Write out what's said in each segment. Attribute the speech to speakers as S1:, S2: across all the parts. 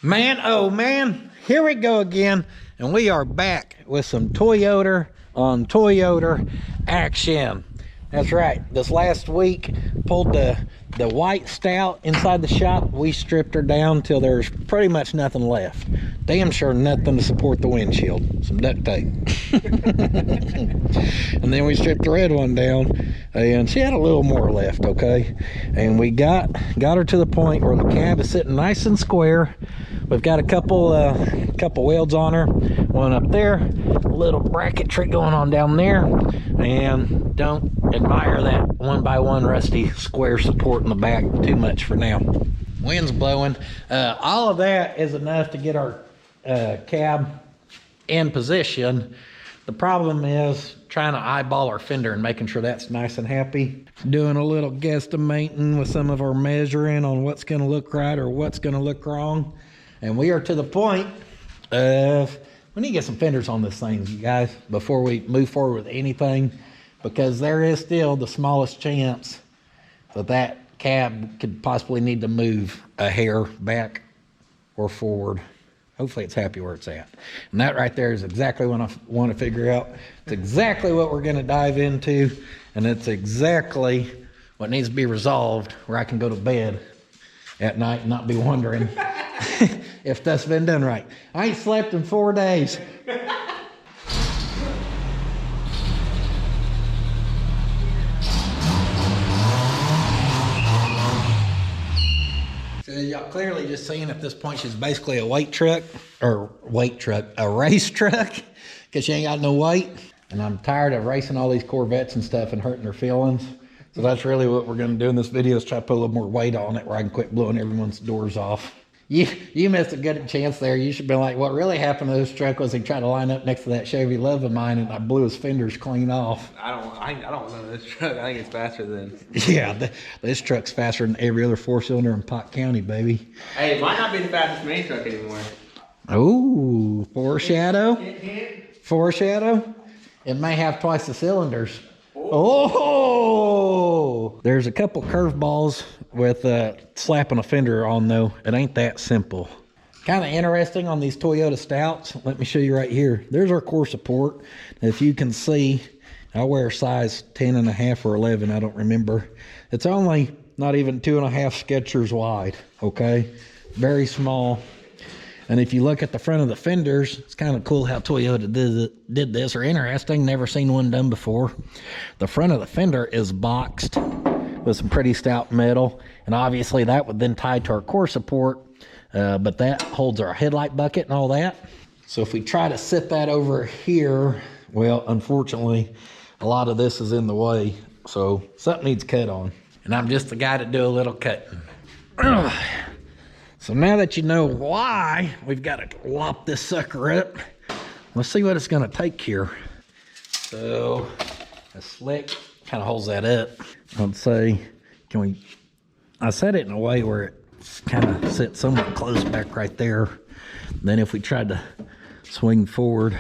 S1: Man, oh man, here we go again, and we are back with some Toyota on Toyota action. That's right, this last week pulled the white Stout inside the shop. We stripped her down till there's pretty much nothing left. Damn sure nothing to support the windshield. Some duct tape. And then we stripped the red one down, and she had a little more left, okay? And we got her to the point where the cab is sitting nice and square. We've got a couple welds on her, one up there, a little bracket trick going on down there, and don't admire that one by one rusty square support in the back too much for now. Wind's blowing. All of that is enough to get our cab in position. The problem is trying to eyeball our fender and making sure that's nice and happy. Doing a little guesstimating with some of our measuring on what's going to look right or what's going to look wrong. And we are to the point of, we need to get some fenders on this thing, you guys, before we move forward with anything, because there is still the smallest chance that that cab could possibly need to move a hair back or forward. Hopefully it's happy where it's at. And that right there is exactly what I want to figure out. It's exactly what we're going to dive into, and it's exactly what needs to be resolved where I can go to bed at night and not be wondering if that's been done right. I ain't slept in 4 days. So y'all clearly just seeing at this point she's basically a race truck, because she ain't got no weight. And I'm tired of racing all these Corvettes and stuff and hurting her feelings. So that's really what we're going to do in this video, is try to put a little more weight on it where I can quit blowing everyone's doors off. You missed a good chance there. You should have been like, what really happened to this truck was he tried to line up next to that Chevy Love of mine, and I blew his fenders clean off.
S2: I don't know this truck. I think it's faster than...
S1: Yeah, this truck's faster than every other four-cylinder in Pot County, baby.
S2: Hey, it might not be the fastest main truck anymore.
S1: Oh, foreshadow? Foreshadow? It may have twice the cylinders. Oh! There's a couple curveballs with slapping a fender on, though. It ain't that simple. Kind of interesting on these Toyota Stouts. Let me show you right here. There's our core support. If you can see, I wear size 10.5 or 11, I don't remember. It's only not even 2.5 Skechers wide, okay? Very small. And if you look at the front of the fenders, it's kind of cool how Toyota did this, or interesting, never seen one done before. The front of the fender is boxed with some pretty stout metal, and obviously that would then tie to our core support, but that holds our headlight bucket and all that. So if we try to sit that over here, well, unfortunately, a lot of this is in the way, so something needs cut on. And I'm just the guy to do a little cutting. So now that you know why we've got to lop this sucker up, let's see what it's going to take here. So a slick kind of holds that up. I'd say, I set it in a way where it kind of sits somewhat close back right there. Then if we tried to swing forward,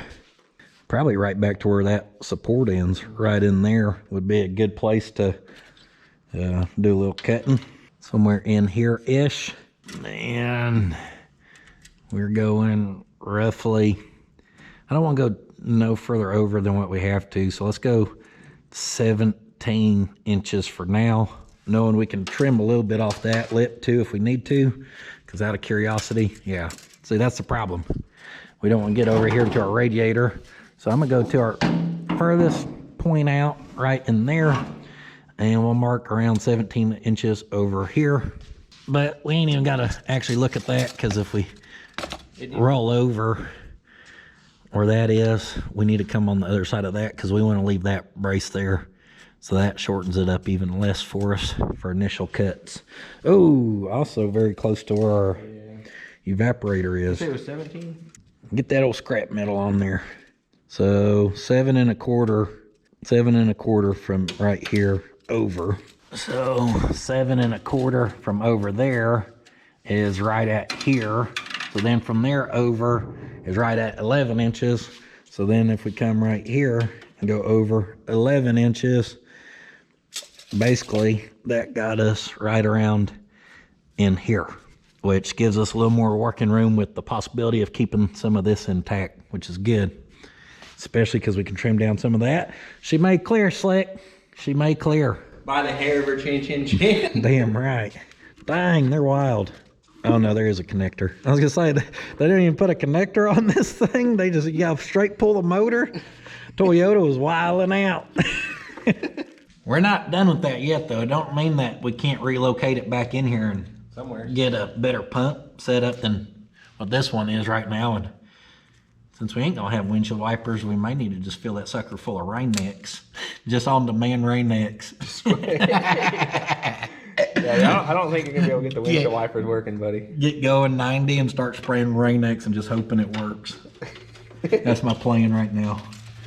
S1: probably right back to where that support ends, right in there would be a good place to do a little cutting. Somewhere in here-ish. And we're going roughly, I don't want to go no further over than what we have to, so let's go 17 inches for now, knowing we can trim a little bit off that lip too if we need to, because out of curiosity, yeah, see, that's the problem. We don't want to get over here to our radiator, so I'm gonna go to our furthest point out right in there, and we'll mark around 17 inches over here. But we ain't even got to actually look at that, because if we roll over where that is, we need to come on the other side of that, because we want to leave that brace there. So that shortens it up even less for us for initial cuts. Oh, also very close to where our evaporator is.
S2: It was 17?
S1: Get that old scrap metal on there. So 7 1/4 from right here over. So 7 1/4 from over there is right at here. So then from there over is right at 11 inches. So then if we come right here and go over 11 inches, basically that got us right around in here. which gives us a little more working room with the possibility of keeping some of this intact, which is good, especially because we can trim down some of that. She made clear, Slick. She made clear.
S2: By the hair of her chin chin chin.
S1: Damn right. Dang, they're wild. Oh no, there is a connector. I was gonna say, they didn't even put a connector on this thing. They just, straight pull the motor. Toyota was wilding out. We're not done with that yet though. It don't mean that we can't relocate it back in here and
S2: Somewhere.
S1: get a better pump set up than what this one is right now. And since we ain't gonna have windshield wipers, we may need to just fill that sucker full of rain necks. Just on demand rain necks.
S2: Yeah, I don't think you're gonna be able to get the windshield wipers working, buddy.
S1: Get going 90 and start spraying rain necks and just hoping it works. That's my plan right now.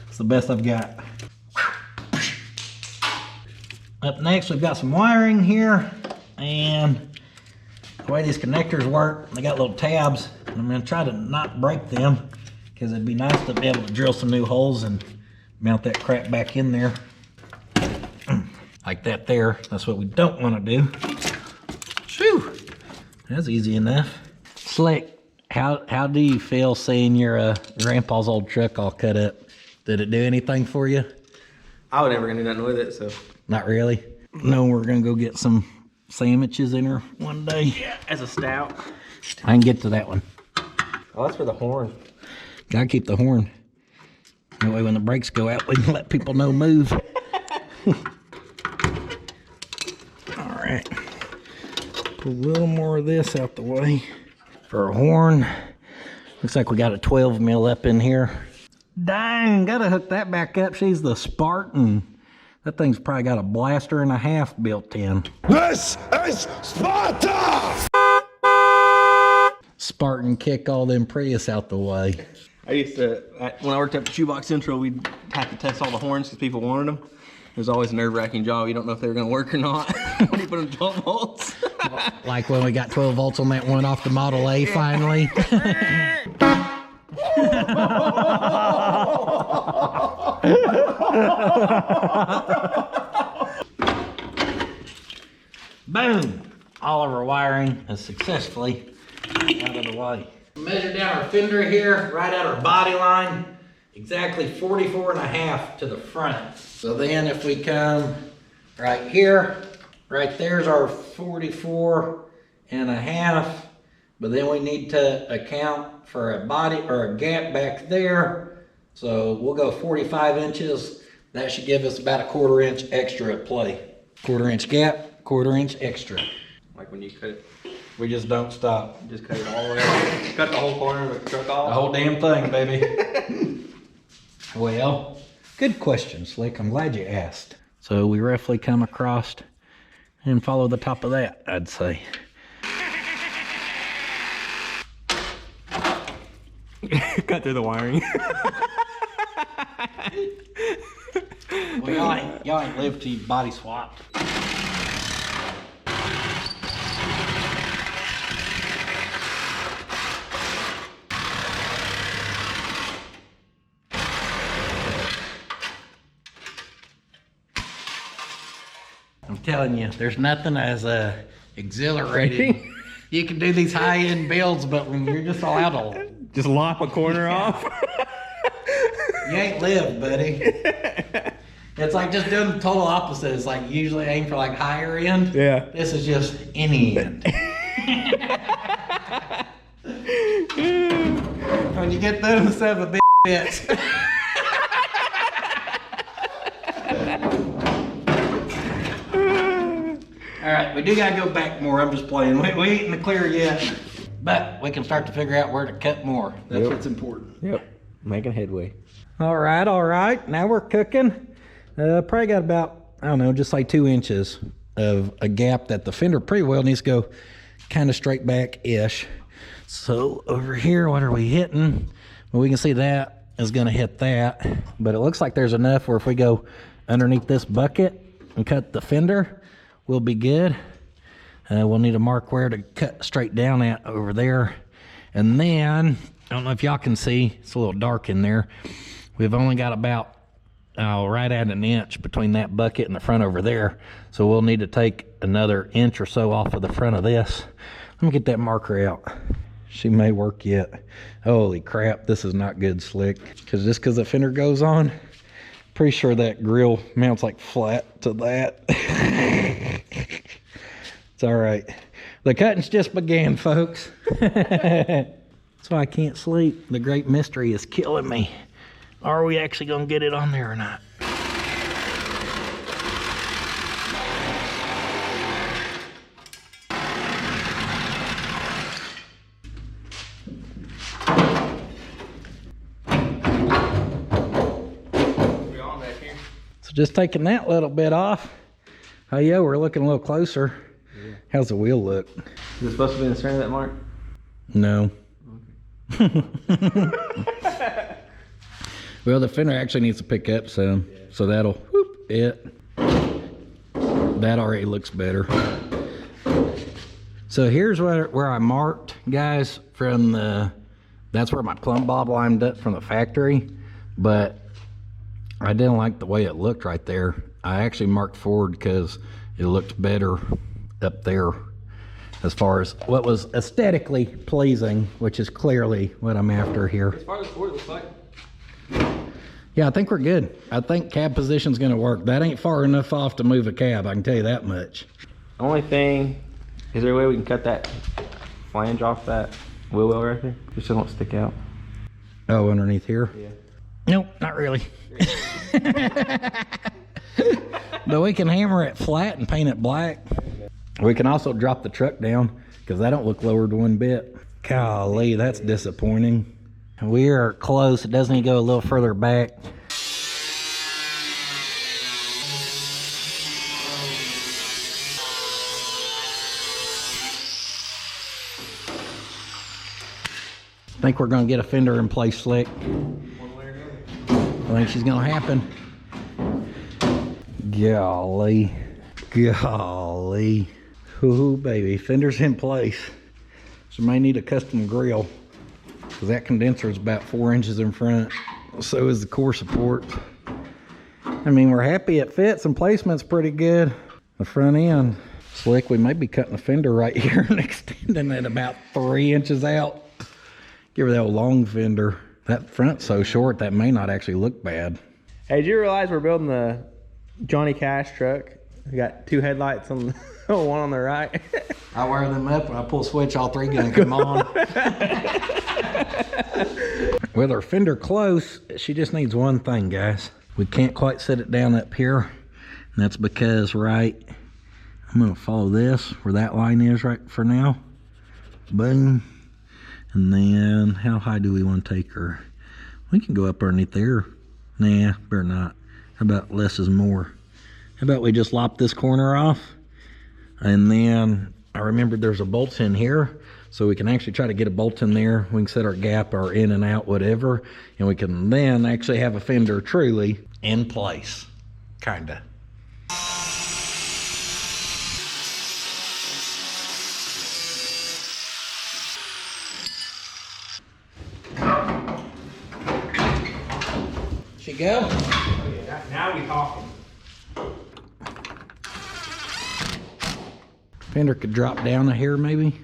S1: It's the best I've got. Up next, we've got some wiring here, and the way these connectors work, they got little tabs, and I'm gonna try to not break them because it'd be nice to be able to drill some new holes and mount that crap back in there. Like that there. That's what we don't want to do. Shoo! That's easy enough. Slick, how do you feel seeing your grandpa's old truck all cut up? Did it do anything for you?
S2: I was never gonna do nothing with it, so.
S1: Not really. No, we're gonna go get some sandwiches in her one day.
S2: Yeah, as a stout.
S1: I can get to that one.
S2: Oh, that's for the horn.
S1: Gotta keep the horn. That way when the brakes go out, we can let people know move. Alright. Put a little more of this out the way. For a horn. Looks like we got a 12 mil up in here. Dang, gotta hook that back up. She's the Spartan. That thing's probably got a blaster and a half built in.
S3: This is Sparta!
S1: Spartan, kick all them Prius out the way.
S2: I used to, when I worked up at Shoebox Central, we'd have to test all the horns because people wanted them. It was always a nerve-wracking job. You don't know if they were going to work or not when you put them 12 volts.
S1: Like when we got 12 volts on that one off the Model A finally. Boom! All of our wiring is successfully out of the way. Measure down our fender here, right at our body line, exactly 44.5 to the front. So then if we come right here, right there's our 44.5, but then we need to account for a body or a gap back there. So we'll go 45 inches. That should give us about a 1/4 inch extra at play. 1/4 inch gap, 1/4 inch extra.
S2: Like when you cut it,
S1: We just don't stop.
S2: just cut it all the way out. Cut the whole corner of the truck off.
S1: The whole damn thing, baby. Well, good question, Slick. I'm glad you asked. So we roughly come across and follow the top of that, I'd say.
S2: Cut through the wiring.
S1: Well, y'all ain't lived till you body swapped. I'm telling you, there's nothing as exhilarating. You can do these high-end builds, but when you're just allowed to,
S2: Just lop a corner off.
S1: you ain't lived, buddy. It's like just doing the total opposite. It's like usually aim for like higher end.
S2: Yeah.
S1: This is just any end. When you get those instead of a big bits. All right, we do gotta go back more. I'm just playing. We ain't in the clear yet, but we can start to figure out where to cut more. That's what's important.
S2: Yep. Making headway.
S1: All right. Now we're cooking. Probably got about, I don't know, just like 2 inches of a gap that the fender pretty well needs to go kind of straight back-ish. So over here, what are we hitting? Well, we can see that is gonna hit that, but it looks like there's enough where if we go underneath this bucket and cut the fender, we'll be good. We'll need to mark where to cut straight down at over there. And then, I don't know if y'all can see, it's a little dark in there. We've only got about right at an inch between that bucket and the front over there. So we'll need to take another inch or so off of the front of this. Let me get that marker out. She may work yet. Holy crap, this is not good, Slick. Because just because the fender goes on, pretty sure that grill mounts like flat to that. It's all right. The cuttings just began, folks. That's why I can't sleep. The great mystery is killing me. Are we actually gonna get it on there or not? So just taking that little bit off. Oh yeah, we're looking a little closer. Yeah. How's the wheel look?
S2: Is it supposed to be in the center of that mark?
S1: No. Okay. Well, the fender actually needs to pick up some, so that'll whoop it. That already looks better. So here's where I marked, guys, from the, that's where my plumb bob lined up from the factory, but I didn't like the way it looked right there. I actually marked forward because it looked better up there as far as what was aesthetically pleasing, which is clearly what I'm after here.
S2: As far as forward looks like.
S1: Yeah, I think we're good. I think cab position's gonna work. That ain't far enough off to move a cab, I can tell you that much.
S2: Only thing, is there a way we can cut that flange off that wheel well right there? Just so it don't stick out.
S1: Oh, underneath here?
S2: Yeah.
S1: Nope, not really. But we can hammer it flat and paint it black. We can also drop the truck down because that don't look lowered one bit. Golly, that's disappointing. We are close. It does need to go a little further back. I think we're gonna get a fender in place, Slick. I think she's gonna happen. Golly. Golly. Ooh, baby, fender's in place. So may need a custom grill because that condenser is about 4 inches in front. So is the core support. I mean, we're happy it fits and placement's pretty good. The front end, Slick, we may be cutting the fender right here and extending it about 3 inches out. Give her that old long fender. That front's so short that may not actually look bad.
S2: Hey, did you realize we're building the Johnny Cash truck? We got 2 headlights on the one on the right.
S1: I wire them up when I pull a switch, all 3 gonna come on. With her fender close, she just needs one thing, guys. We can't quite set it down up here, and that's because, right, I'm gonna follow this where that line is right for now. Boom. And then how high do we want to take her? We can go up underneath there. Nah, better not. How about less is more? How about we just lop this corner off? And then I remembered there's a bolt in here, so we can actually try to get a bolt in there. We can set our gap or in and out, whatever, and we can then actually have a fender truly in place, kinda. She go?
S2: Now we talking.
S1: Fender could drop down a hair maybe,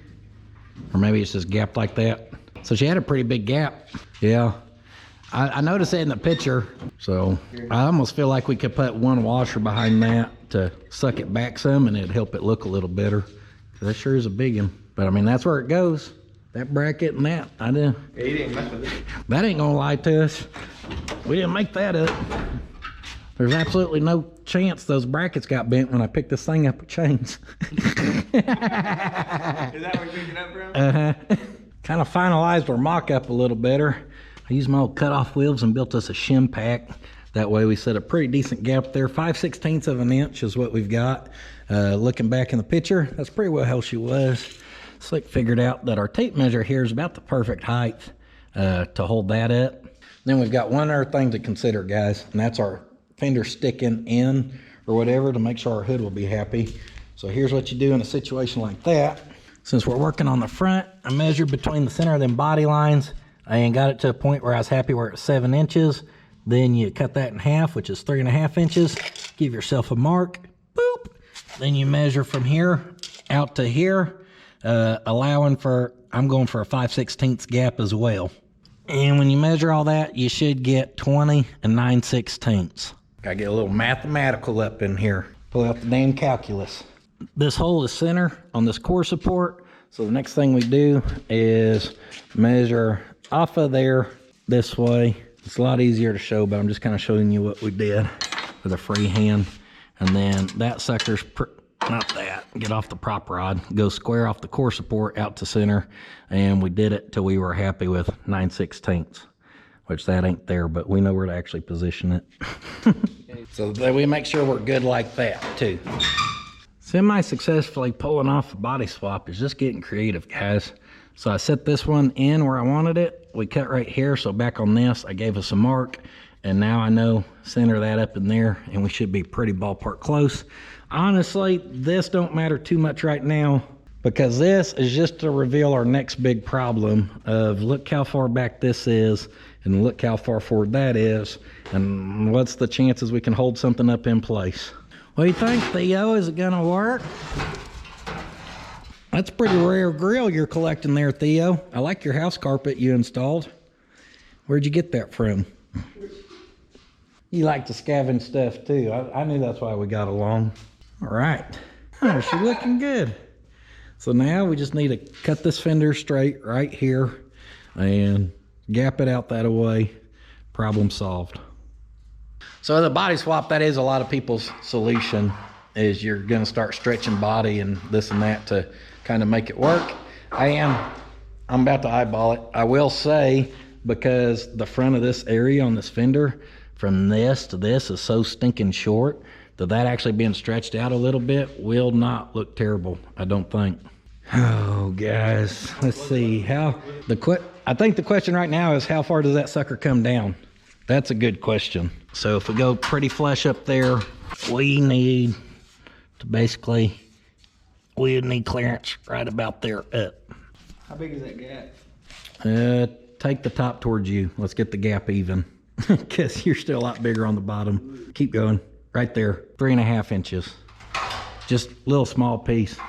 S1: or maybe it's just gapped like that. So she had a pretty big gap. Yeah, I noticed it in the picture. So I almost feel like we could put one washer behind that to suck it back some, and it'd help it look a little better. That sure is a big one. But I mean, that's where it goes. That bracket and that, I do.
S2: Yeah, you didn't mess with it.
S1: That ain't gonna lie to us. We didn't make that up. There's absolutely no chance those brackets got bent when I picked this thing up with chains.
S2: Is that where you picked it up from?
S1: Uh-huh. Kind of finalized our mock-up a little better. I used my old cut-off wheels and built us a shim pack. That way we set a pretty decent gap there. 5/16 of an inch is what we've got. Looking back in the picture, that's pretty well how she was. Slick figured out that our tape measure here is about the perfect height to hold that up. Then we've got one other thing to consider, guys, and that's our fender sticking in or whatever to make sure our hood will be happy. So here's what you do in a situation like that. Since we're working on the front, I measured between the center of them body lines. I ain't got it to a point where I was happy where it's 7 inches. Then you cut that in half, which is 3.5 inches. Give yourself a mark. Boop. Then you measure from here out to here. I'm going for a 5/16 gap as well. And when you measure all that, you should get 20 and 9/16. Gotta get a little mathematical up in here. Pull out the damn calculus. This hole is center on this core support. So the next thing we do is measure off of there this way. It's a lot easier to show, but I'm just kind of showing you what we did with a free hand. And then that sucker's, not that, get off the prop rod, go square off the core support out to center. And we did it till we were happy with 9/16, which that ain't there, but we know where to actually position it. So that we make sure we're good like that too. Semi-successfully pulling off a body swap is just getting creative, guys. So I set this one in where I wanted it. We cut right here, so back on this, I gave us a mark, and now I know center that up in there, and we should be pretty ballpark close. Honestly, this don't matter too much right now, because this is just to reveal our next big problem of look how far back this is, and look how far forward that is, and what's the chances we can hold something up in place. What do you think, Theo? Is it gonna work? That's a pretty rare grill you're collecting there, Theo. I like your house carpet you installed. Where'd you get that from? You like to scavenge stuff too. I knew that's why we got along. All right. Oh, she's looking good. So now we just need to cut this fender straight right here and gap it out that way. Problem solved. So the body swap, that is a lot of people's solution, is you're going to start stretching body and this and that to kind of make it work. I'm about to eyeball it. I will say, because the front of this area on this fender from this to this is so stinking short that actually being stretched out a little bit will not look terrible, I don't think. Oh, guys, let's see I think the question right now is how far does that sucker come down? That's a good question. So if we go pretty flush up there, we need clearance right about there up.
S2: How big is that gap?
S1: Take the top towards you. Let's get the gap even, because you're still a lot bigger on the bottom. Keep going. Right there, 3.5 inches. Just a little small piece.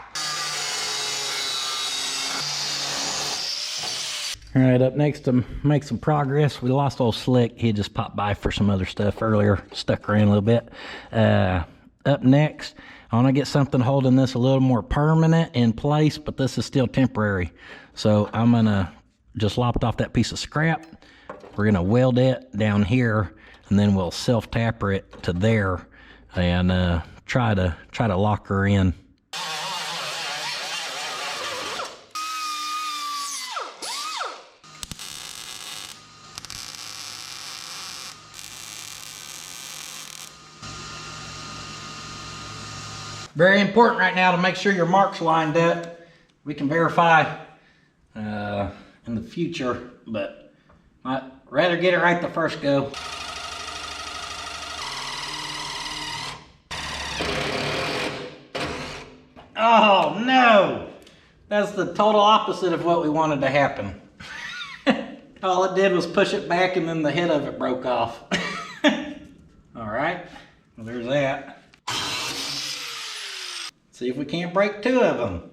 S1: All right, up next to make some progress, we lost old Slick. He just popped by for some other stuff earlier, stuck around a little bit. Up next, I want to get something holding this a little more permanent in place, but this is still temporary. So I'm gonna just lopped off that piece of scrap. We're gonna weld it down here, and then we'll self-tapper it to there and try to lock her in. Very important right now to make sure your mark's lined up. We can verify in the future, but I'd rather get it right the first go. Oh no! That's the total opposite of what we wanted to happen. All it did was push it back and then the head of it broke off. All right, well there's that. See if we can't break 2 of them.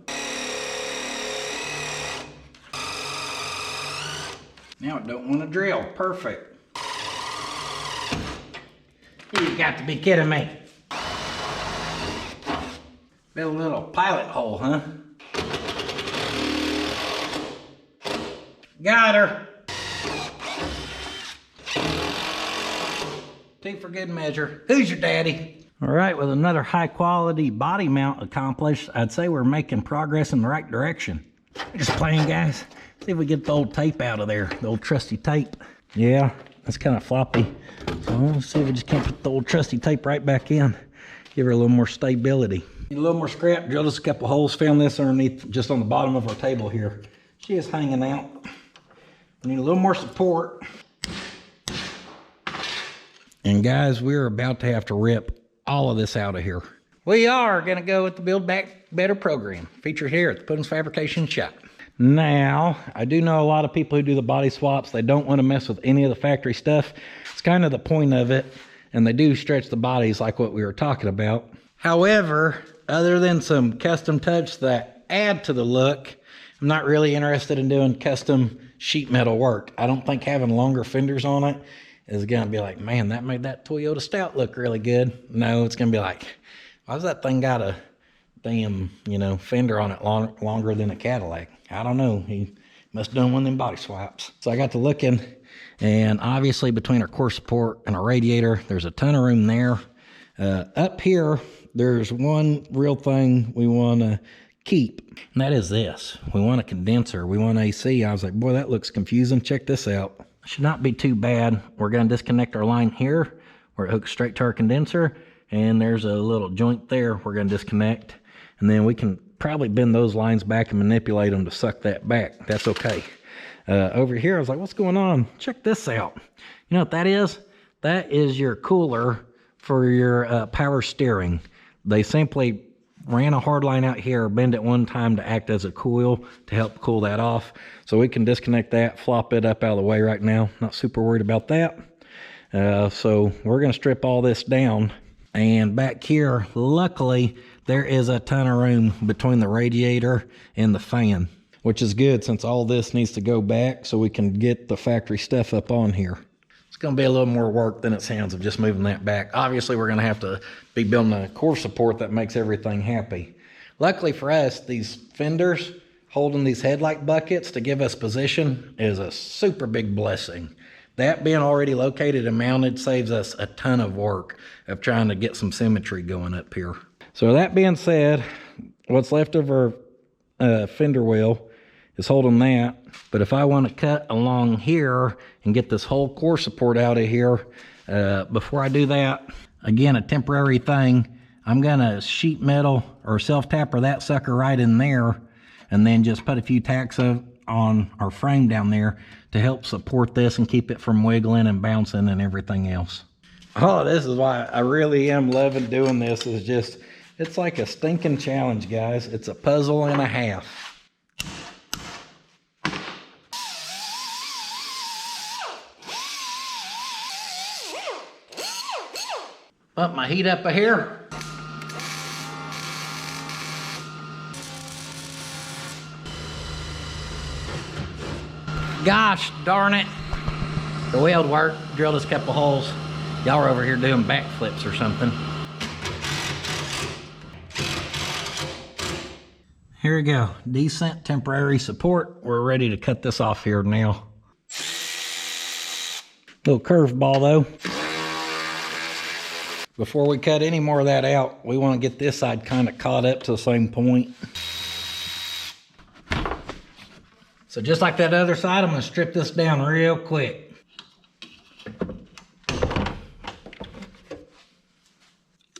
S1: Now it don't want to drill. Perfect. You got to be kidding me. Build a little pilot hole, huh? Got her. 2 for good measure. Who's your daddy? All right, with another high quality body mount accomplished, I'd say we're making progress in the right direction. Just playing, guys. See if we get the old tape out of there, the old trusty tape. Yeah, that's kind of floppy. So let's see if we just can't put the old trusty tape right back in. Give her a little more stability. Need a little more scrap, drilled us a couple holes, found this underneath, just on the bottom of our table here. She is hanging out. We need a little more support. And guys, we're about to have to rip all of this out of here. We are gonna go with the Build Back Better program, featured here at the Puddins Fabrication shop. Now, I do know a lot of people who do the body swaps, they don't want to mess with any of the factory stuff. It's kind of the point of it, and they do stretch the bodies like what we were talking about. However, other than some custom touch that add to the look. I'm not really interested in doing custom sheet metal work. I don't think having longer fenders on it is gonna be like, man, that made that Toyota Stout look really good. No, it's gonna be like, why's that thing got a damn, fender on it longer than a Cadillac? I don't know. He must have done one of them body swaps. So I got to looking, and obviously between our core support and our radiator, there's a ton of room there. Up here, there's one real thing we want to keep, and that is this. We want a condenser. We want AC. I was like, boy, that looks confusing. Check this out. Should not be too bad. We're going to disconnect our line here where it hooks straight to our condenser, and there's a little joint there we're going to disconnect, and then we can probably bend those lines back and manipulate them to suck that back. That's okay. Over here, I was like, what's going on? Check this out. You know what that is? That is your cooler for your power steering. They simply ran a hard line out here, bend it one time to act as a coil to help cool that off. So we can disconnect that, flop it up out of the way right now. Not super worried about that. So we're going to strip all this down. And back here, luckily, there is a ton of room between the radiator and the fan, which is good since all this needs to go back so we can get the factory stuff up on here. It's going to be a little more work than it sounds of just moving that back. Obviously, we're going to have to be building a core support that makes everything happy. Luckily for us, these fenders holding these headlight buckets to give us position is a super big blessing. That being already located and mounted saves us a ton of work of trying to get some symmetry going up here. So that being said, what's left of our fender wheel is holding that. But if I want to cut along here and get this whole core support out of here, before I do that, again, a temporary thing, I'm going to sheet metal or self-tapper that sucker right in there, and then just put a few tacks on our frame down there to help support this and keep it from wiggling and bouncing and everything else. Oh, this is why I really am loving doing this. Is just, it's like a stinking challenge, guys. It's a puzzle and a half. Up my heat up here. Gosh darn it. The weld worked, drilled us a couple holes. Y'all are over here doing backflips or something. Here we go. Decent temporary support. We're ready to cut this off here now. Little curveball though. Before we cut any more of that out, we want to get this side kind of caught up to the same point. So just like that other side, I'm going to strip this down real quick.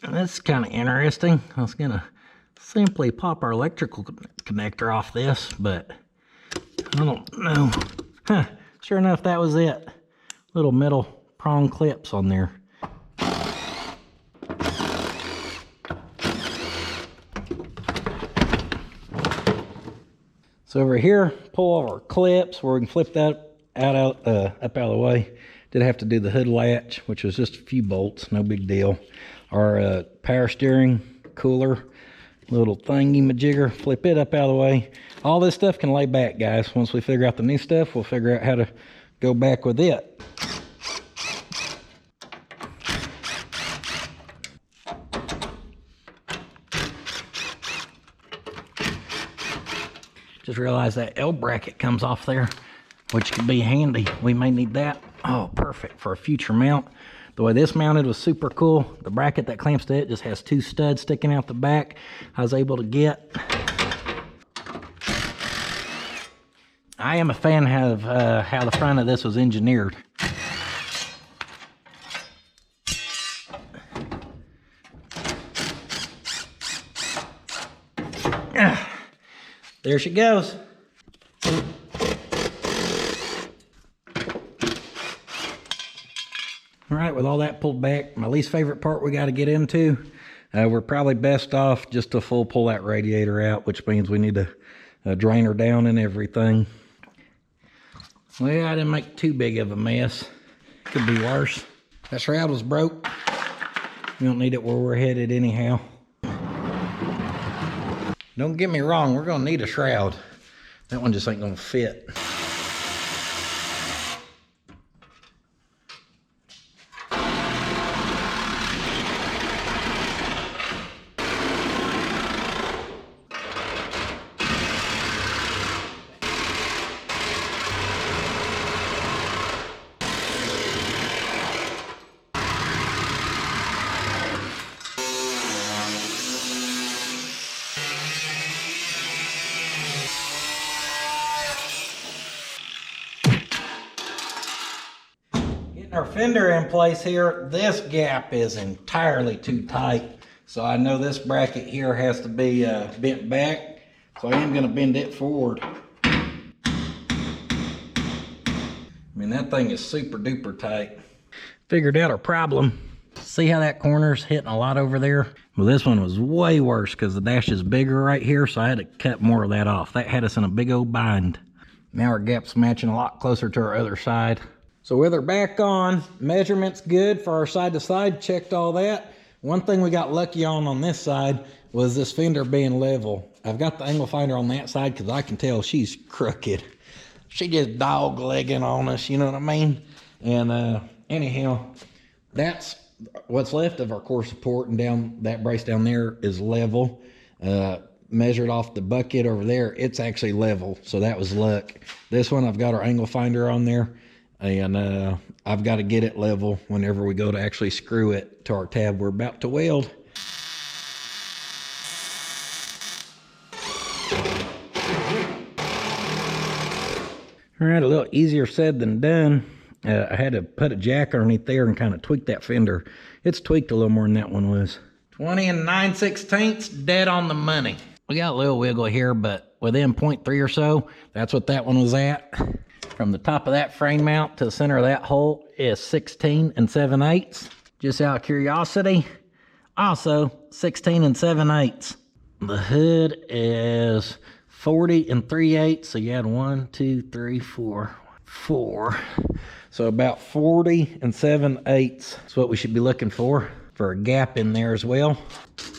S1: And this is kind of interesting. I was going to simply pop our electrical connector off this, but I don't know. Huh, sure enough, that was it. Little metal prong clips on there. So over here, pull all our clips where we can flip that up out of the way. Did have to do the hood latch, which was just a few bolts, no big deal. Our power steering cooler, little thingy majigger, flip it up out of the way. All this stuff can lay back, guys. Once we figure out the new stuff, we'll figure out how to go back with it. Just realized that L bracket comes off there, which could be handy. We may need that. Oh, perfect for a future mount. The way this mounted was super cool. The bracket that clamps to it just has two studs sticking out the back. I was able to get. I am a fan of how the front of this was engineered. There she goes. All right, with all that pulled back, my least favorite part we got to get into, we're probably best off just to full pull that radiator out, which means we need to drain her down and everything. Well, I didn't make too big of a mess. Could be worse. That shroud was broke. We don't need it where we're headed anyhow. Don't get me wrong, we're gonna need a shroud. That one just ain't gonna fit. Our fender in place here, this gap is entirely too tight. So I know this bracket here has to be bent back. So I am gonna bend it forward. I mean, that thing is super duper tight. Figured out our problem. See how that corner's hitting a lot over there? Well, this one was way worse because the dash is bigger right here. So I had to cut more of that off. That had us in a big old bind. Now our gap's matching a lot closer to our other side. So with her back on, measurement's good for our side to side, checked all that. One thing we got lucky on this side was this fender being level. I've got the angle finder on that side because I can tell she's crooked. She just dog legging on us, you know what I mean? And anyhow, that's what's left of our core support, and down that brace down there is level. Measured off the bucket over there, it's actually level, so that was luck. This one, I've got our angle finder on there. And I've got to get it level whenever we go to actually screw it to our tab we're about to weld. All right, a little easier said than done. I had to put a jack underneath there and kind of tweak that fender. It's tweaked a little more than that one was. 20 and 9/16, dead on the money. We got a little wiggle here, but within 0.3 or so, that's what that one was at. From the top of that frame mount to the center of that hole is 16 and 7/8. Just out of curiosity, also 16 and 7/8. The hood is 40 and 3/8. So you had 1, 2, 3, 4. So about 40 and 7/8. That's what we should be looking for a gap in there as well.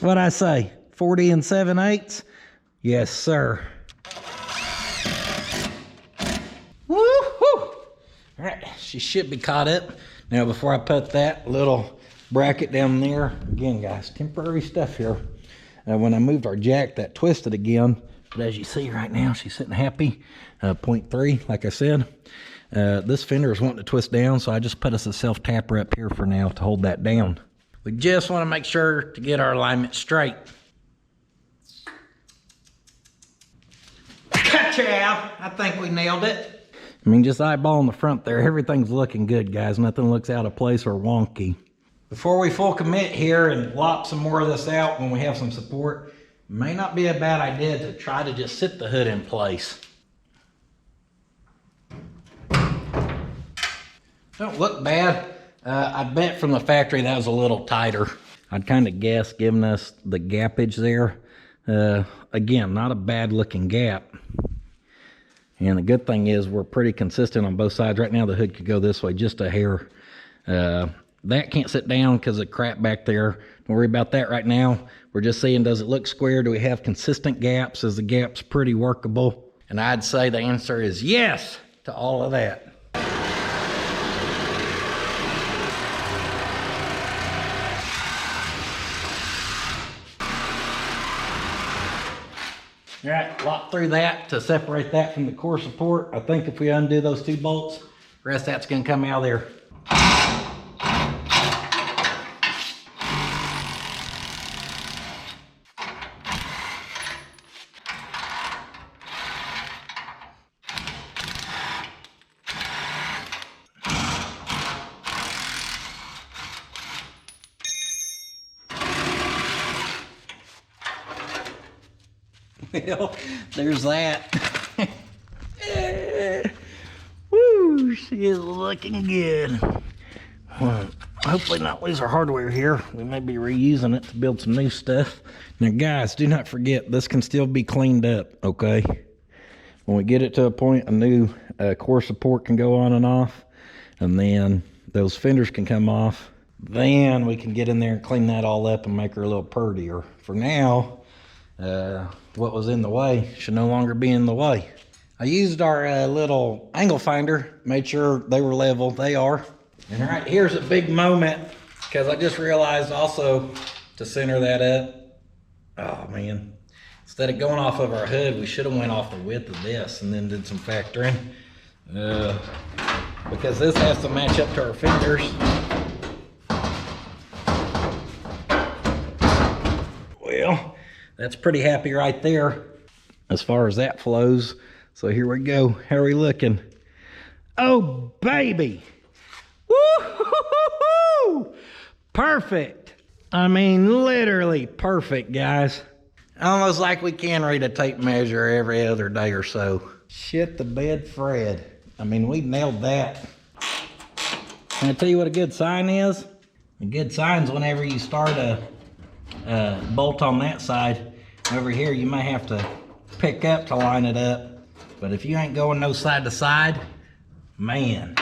S1: What'd I say? 40 and 7/8? Yes, sir. Woo-hoo! All right, she should be caught up. Now, before I put that little bracket down there, again, guys, temporary stuff here. When I moved our jack, that twisted again. But as you see right now, she's sitting happy. 0.3, like I said. This fender is wanting to twist down, so I just put us a self-tapper up here for now to hold that down. We just want to make sure to get our alignment straight. Ka-chow! I think we nailed it. I mean, just eyeballing the front there, everything's looking good, guys. Nothing looks out of place or wonky. Before we full commit here and lop some more of this out when we have some support, may not be a bad idea to try to just sit the hood in place. Don't look bad. I bet from the factory that was a little tighter. I'd kind of guess, giving us the gappage there. Again, not a bad looking gap. And the good thing is we're pretty consistent on both sides. Right now the hood could go this way just a hair. That can't sit down because of crap back there. Don't worry about that right now. We're just seeing, does it look square? Do we have consistent gaps? Is the gaps pretty workable? And I'd say the answer is yes to all of that. All right, lock through that to separate that from the core support. I think if we undo those two bolts, the rest of that's gonna come out of there. Well, there's that. Woo, she is looking good. Well, hopefully not lose our hardware here. We may be reusing it to build some new stuff. Now, guys, do not forget, this can still be cleaned up, okay? When we get it to a point, a new core support can go on and off, and then those fenders can come off. Then we can get in there and clean that all up and make her a little purtier. For now, what was in the way should no longer be in the way. I used our little angle finder, made sure they were level. They are. And right here's a big moment, because I just realized also to center that up. Oh man, instead of going off of our hood, we should have went off the width of this and then did some factoring. Because this has to match up to our fenders. Well, that's pretty happy right there as far as that flows. So here we go. How are we looking? Oh, baby. Woo-hoo-hoo-hoo! Perfect. I mean, literally perfect, guys. Almost like we can read a tape measure every other day or so. Shit the bed, Fred. I mean, we nailed that. Can I tell you what a good sign is? A good sign's whenever you start a bolt on that side. Over here, you may have to pick up to line it up. But if you ain't going no side to side, man.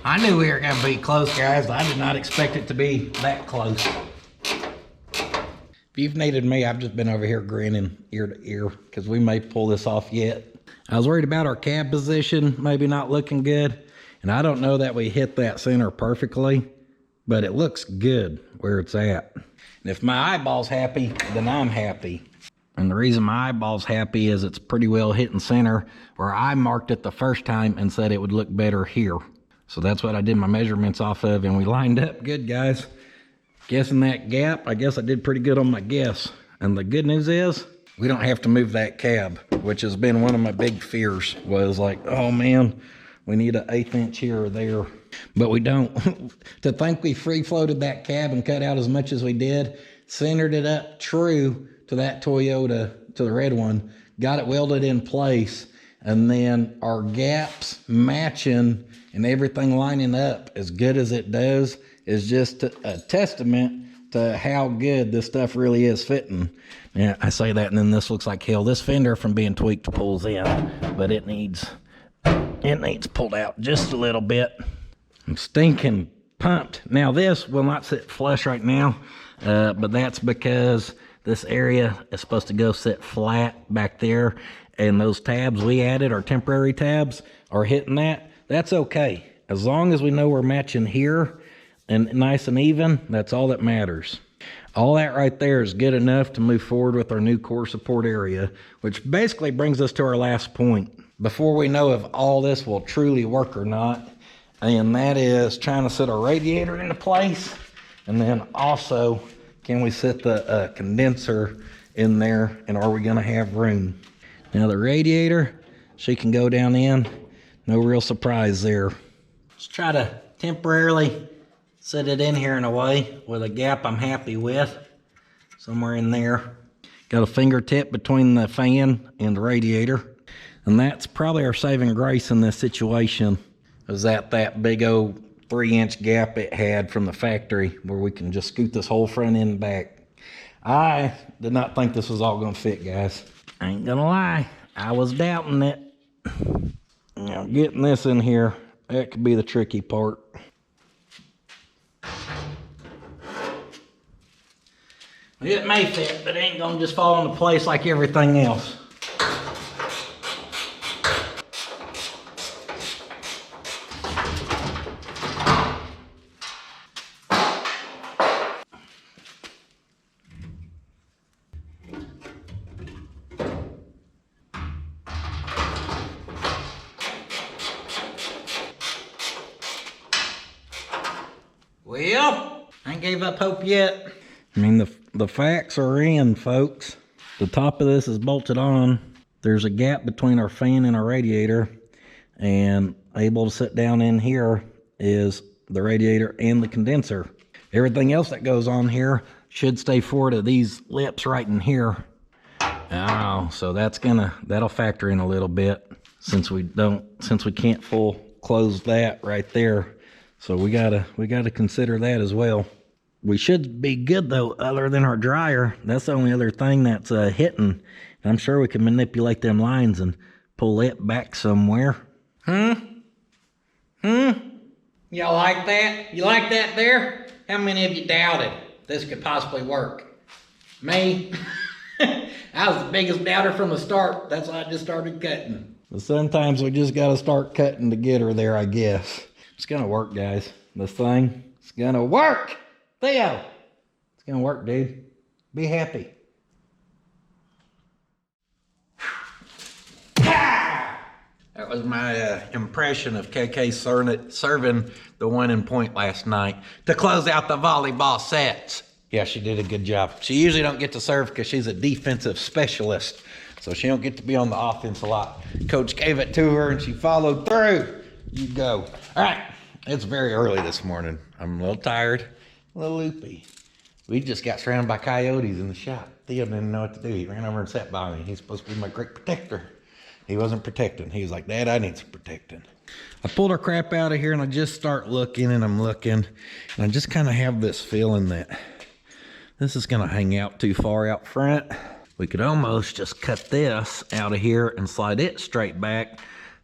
S1: I knew we were gonna be close, guys. I did not expect it to be that close. If you've needed me, I've just been over here grinning ear to ear because we may pull this off yet. I was worried about our cab position, maybe not looking good. And I don't know that we hit that center perfectly, but it looks good where it's at. And if my eyeball's happy, then I'm happy. And the reason my eyeball's happy is it's pretty well hitting center where I marked it the first time and said it would look better here. So that's what I did my measurements off of, and we lined up good, guys. Guessing that gap, I guess I did pretty good on my guess. And the good news is we don't have to move that cab, which has been one of my big fears, was like, oh man, we need an 1/8 inch here or there, but we don't. To think we free floated that cab and cut out as much as we did, centered it up true to that Toyota, to the red one, got it welded in place, and then our gaps matching and everything lining up as good as it does is just a testament to how good this stuff really is fitting. Yeah, I say that and then this looks like hell. This fender from being tweaked pulls in, but it needs pulled out just a little bit. I'm stinking pumped. Now this will not sit flush right now, but that's because this area is supposed to go sit flat back there, and those tabs we added, our temporary tabs, are hitting that. That's okay. As long as we know we're matching here and nice and even, that's all that matters. All that right there is good enough to move forward with our new core support area, which basically brings us to our last point before we know if all this will truly work or not, and that is trying to set our radiator into place, and then also can we set the condenser in there, and are we going to have room? Now the radiator, she can go down in, no real surprise there. Let's try to temporarily set it in here in a way with a gap I'm happy with, somewhere in there. Got a fingertip between the fan and the radiator, and that's probably our saving grace in this situation, is that big old 3-inch gap it had from the factory where we can just scoot this whole front end back. I did not think this was all gonna fit, guys. I ain't gonna lie, I was doubting it. Now getting this in here, that could be the tricky part. It may fit, but it ain't gonna just fall into place like everything else. Well, I ain't gave up hope yet. I mean, the facts are in, folks. The top of this is bolted on. There's a gap between our fan and our radiator, and able to sit down in here is the radiator and the condenser. Everything else that goes on here should stay forward of these lips right in here. Oh, so that'll factor in a little bit since we can't full close that right there. So we gotta consider that as well. We should be good though, other than our dryer. That's the only other thing that's hitting. And I'm sure we can manipulate them lines and pull it back somewhere. Y'all like that? You like that there? How many of you doubted this could possibly work? Me. I was the biggest doubter from the start. That's why I just started cutting. But sometimes we just gotta start cutting to get her there, I guess. It's gonna work, guys. This thing, it's gonna work. Theo, it's gonna work, dude. Be happy. That was my impression of KK serving the 1 in point last night to close out the volleyball sets. Yeah, she did a good job. She usually don't get to serve because she's a defensive specialist, so she don't get to be on the offense a lot. Coach gave it to her and she followed through. You go. All right, it's very early this morning. I'm a little tired, a little loopy. We just got surrounded by coyotes in the shop. Theo didn't know what to do. He ran over and sat by me. He's supposed to be my great protector. He wasn't protecting. He was like, Dad, I need some protecting. I pulled our crap out of here and I just start looking and I'm looking. And I just kind of have this feeling that this is gonna hang out too far out front. We could almost just cut this out of here and slide it straight back.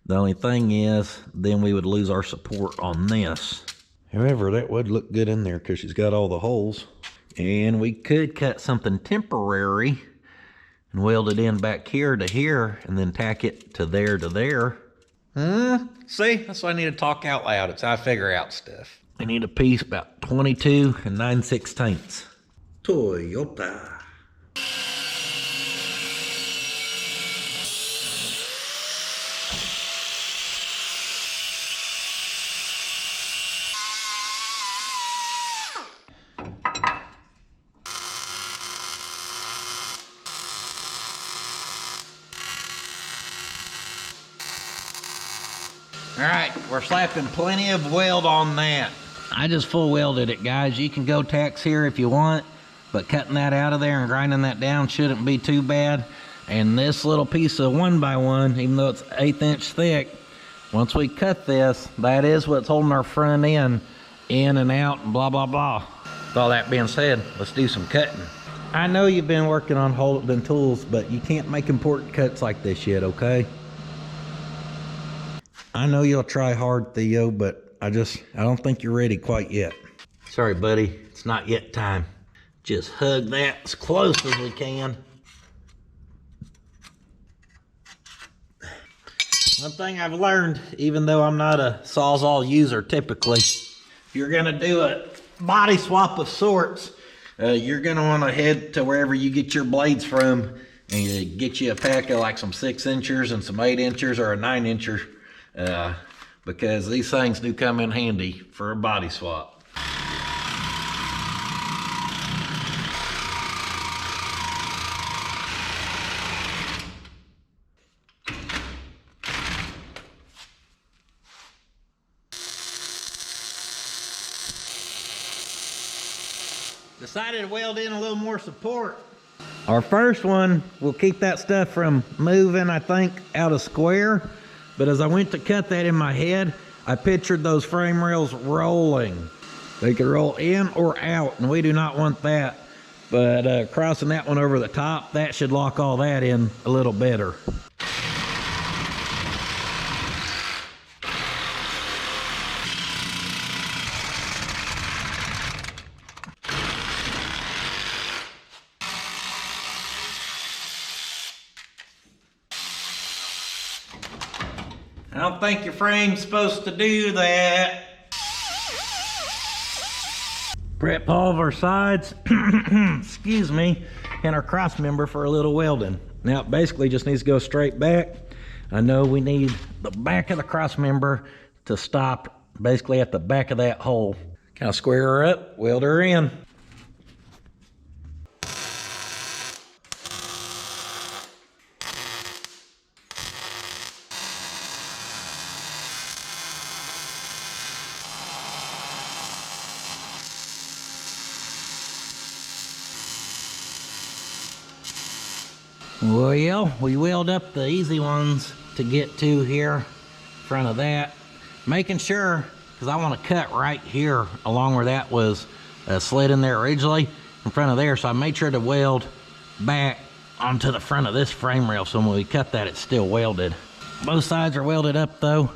S1: The only thing is, then we would lose our support on this. However, that would look good in there because she's got all the holes. And we could cut something temporary and weld it in back here to here and then tack it to there to there. See, that's why I need to talk out loud. It's how I figure out stuff. I need a piece about 22 9/16. Toyota. All right, we're slapping plenty of weld on that. I just full welded it, guys. You can go tax here if you want, but cutting that out of there and grinding that down shouldn't be too bad. And this little piece of 1x1, even though it's 1/8 inch thick, once we cut this, that is what's holding our front end in and out and blah, blah, blah. With all that being said, let's do some cutting. I know you've been working on holding tools, but you can't make important cuts like this yet, okay? I know you'll try hard, Theo, but I don't think you're ready quite yet. Sorry, buddy, it's not yet time. Just hug that as close as we can. One thing I've learned, even though I'm not a Sawzall user typically, if you're gonna do a body swap of sorts, you're gonna wanna head to wherever you get your blades from and you get you a pack of like some 6-inchers and some 8-inchers or a 9-incher. Because these things do come in handy for a body swap. Decided to weld in a little more support. Our first one will keep that stuff from moving, I think, out of square. But as I went to cut that in my head, I pictured those frame rails rolling. They could roll in or out, and we do not want that. But crossing that one over the top, that should lock all that in a little better. I don't think your frame's supposed to do that. Prep all of our sides, excuse me, and our cross member for a little welding. Now it basically just needs to go straight back. I know we need the back of the cross member to stop basically at the back of that hole. Kind of square her up, weld her in. Well, we weld up the easy ones to get to here in front of that, making sure, because I want to cut right here along where that was slid in there originally in front of there, so I made sure to weld back onto the front of this frame rail so when we cut that it's still welded. Both sides are welded up though.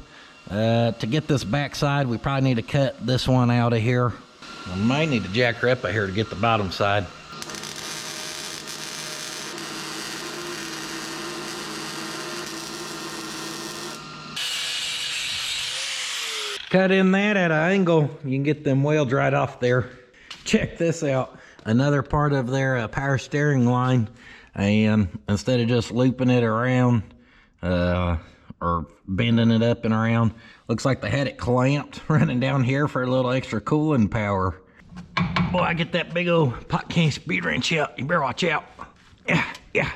S1: To get this back side we probably need to cut this one out of here. I might need to jack her up out here to get the bottom side. cut in that at an angle, you can get them welds right off there. Check this out. Another part of their power steering line, and instead of just looping it around or bending it up and around, looks like they had it clamped running down here for a little extra cooling power. Boy, I get that big old pot can speed wrench out. You better watch out. Yeah.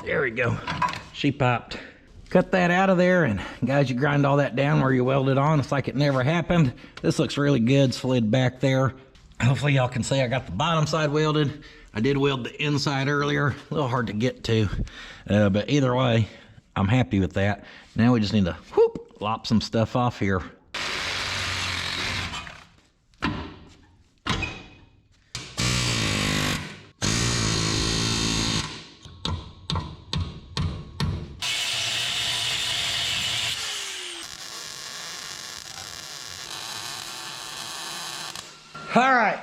S1: There we go. She popped. Cut that out of there, and guys, you grind all that down where you welded on. It's like it never happened. This looks really good, slid back there. Hopefully y'all can see I got the bottom side welded. I did weld the inside earlier, a little hard to get to, but either way, I'm happy with that. Now we just need to lop some stuff off here. All right,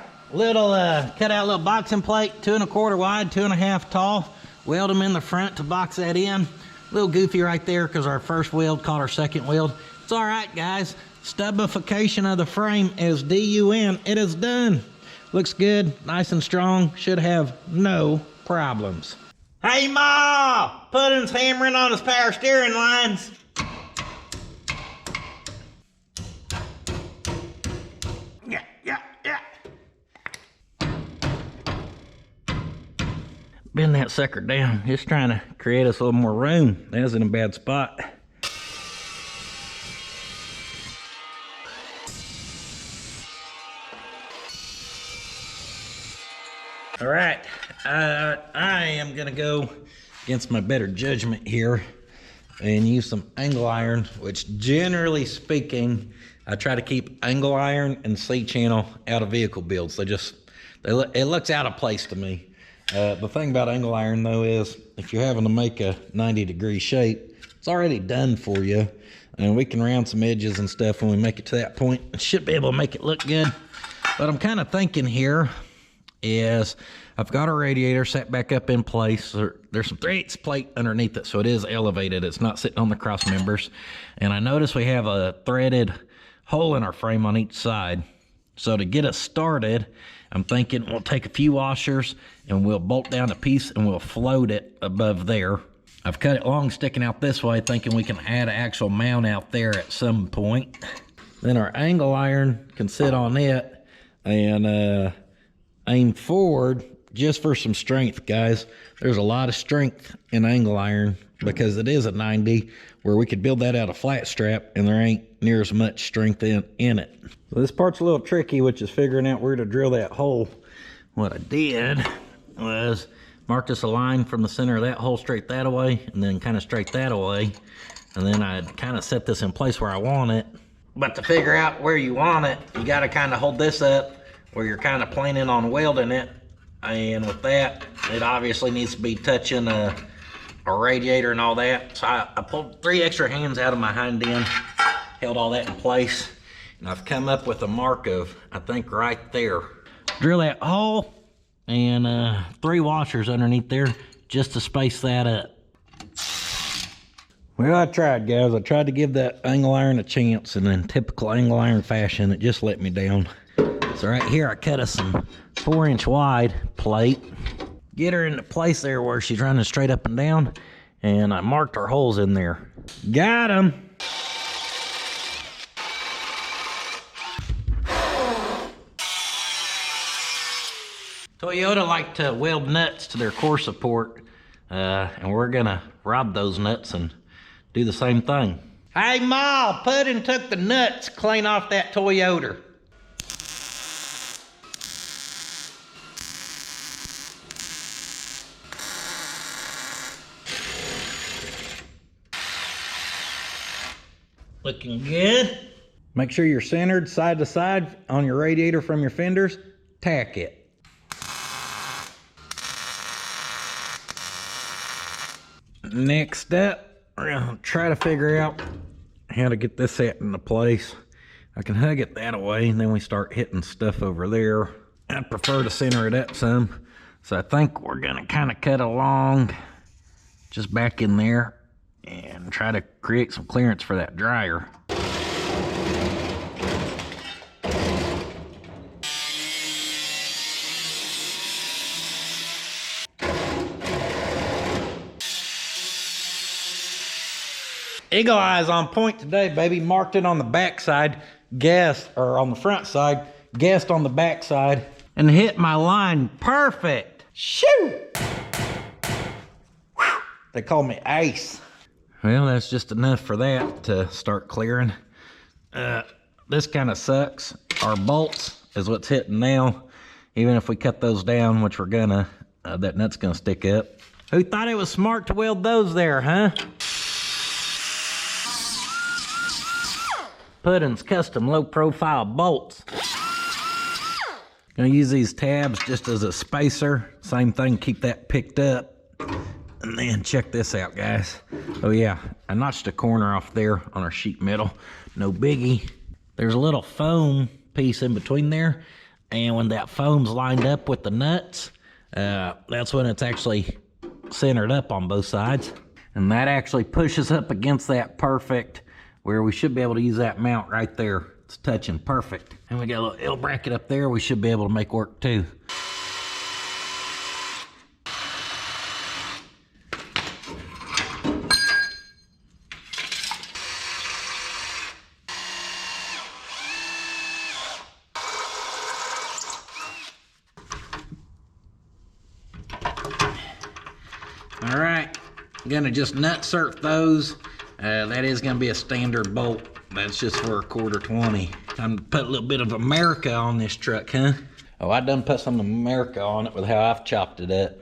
S1: cut out a little boxing plate, 2 1/4 wide, 2 1/2 tall. Weld them in the front to box that in. A little goofy right there because our first weld caught our second weld. It's all right, guys. Stubification of the frame is done. It is done. Looks good, nice and strong. Should have no problems. Hey, Ma! Puddin's hammering on his power steering lines. Bend that sucker down, just trying to create us a little more room. That was in a bad spot. All right, I am gonna go against my better judgment here and use some angle iron, which generally speaking, I try to keep angle iron and C-channel out of vehicle builds. It looks out of place to me. The thing about angle iron though is if you're having to make a 90-degree shape, it's already done for you, and we can round some edges and stuff when we make it to that point. It should be able to make it look good. But I'm kind of thinking here is I've got our radiator set back up in place. There's some 3/8 plate underneath it, so it is elevated. It's not sitting on the cross members. And I notice we have a threaded hole in our frame on each side. So to get us started, I'm thinking we'll take a few washers and we'll bolt down a piece and we'll float it above there. I've cut it long sticking out this way, thinking we can add an actual mount out there at some point. Then our angle iron can sit on it and aim forward just for some strength, guys. There's a lot of strength in angle iron because it is a 90, where we could build that out of flat strap and there ain't near as much strength in it. So this part's a little tricky, which is figuring out where to drill that hole. What I did was mark us a line from the center of that hole straight that away, and then kind of straight that away. And then I'd kind of set this in place where I want it. But to figure out where you want it, you got to kind of hold this up where you're kind of planning on welding it. And with that, it obviously needs to be touching a radiator and all that. So I pulled 3 extra hands out of my hind end, held all that in place. And I've come up with a mark of, I think, right there. Drill that hole and 3 washers underneath there just to space that up. Well, I tried, guys. I tried to give that angle iron a chance, and in typical angle iron fashion, it just let me down. So right here, I cut us some 4-inch wide plate. Get her into place there where she's running straight up and down, and I marked our holes in there. Got 'em. Toyota like to weld nuts to their core support, and we're gonna rob those nuts and do the same thing. Hey, Ma, Puddin took the nuts clean off that Toyota. Looking good. Make sure you're centered side to side on your radiator from your fenders. Tack it. Next up, we're gonna try to figure out how to get this set into place. I can hug it that way, and then we start hitting stuff over there. I prefer to center it up some, so I think we're gonna kind of cut along just back in there and try to create some clearance for that dryer. Eagle Eye's on point today, baby. Marked it on the back side, guessed, or on the front side, guessed on the back side, and hit my line perfect. Shoo! Whew. They call me Ace. Well, that's just enough for that to start clearing. This kind of sucks. Our bolts is what's hitting now. Even if we cut those down, which we're gonna, that nut's gonna stick up. Who thought it was smart to weld those there, huh? Puddins custom low profile bolts. Gonna use these tabs just as a spacer. Same thing, keep that picked up. And then check this out, guys. Oh yeah, I notched a corner off there on our sheet metal. No biggie. There's a little foam piece in between there. And when that foam's lined up with the nuts, that's when it's actually centered up on both sides. And that actually pushes up against that perfect, where we should be able to use that mount right there. It's touching perfect. And we got a little L bracket up there we should be able to make work too. All right, I'm gonna just nut cert those. That is gonna be a standard bolt. That's just for a 1/4-20. Time to put a little bit of America on this truck, huh? Oh, I done put some America on it with how I've chopped it up.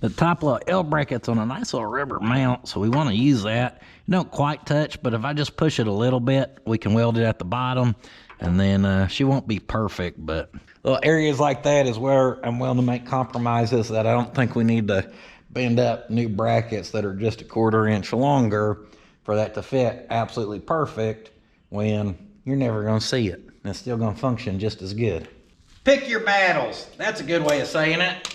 S1: The top little L bracket's on a nice little rubber mount, so we wanna use that. It don't quite touch, but if I just push it a little bit, we can weld it at the bottom, and then she won't be perfect, but little areas like that is where I'm willing to make compromises that I don't think we need to bend up new brackets that are just a 1/4 inch longer for that to fit absolutely perfect when you're never gonna see it. It's still gonna function just as good. Pick your battles. That's a good way of saying it.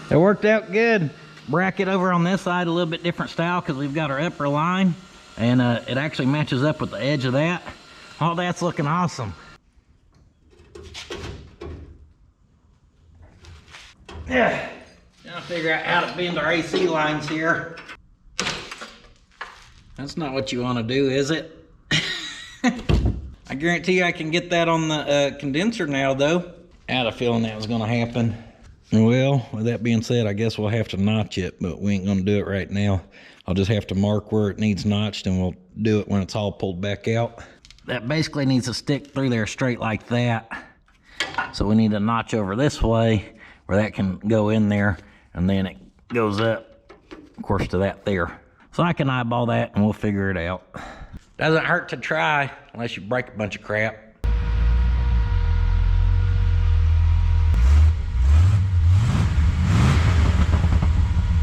S1: It worked out good. Bracket over on this side, a little bit different style because we've got our upper line, and it actually matches up with the edge of that. All that's looking awesome. Yeah, trying to figure out how to bend our AC lines here. That's not what you want to do, is it? I guarantee you I can get that on the condenser now, though. I had a feeling that was going to happen. Well, with that being said, I guess we'll have to notch it, but we ain't going to do it right now. I'll just have to mark where it needs notched, and we'll do it when it's all pulled back out. That basically needs to stick through there straight like that. So we need to notch over this way, where that can go in there, and then it goes up, of course, to that there. So I can eyeball that and we'll figure it out. Doesn't hurt to try unless you break a bunch of crap.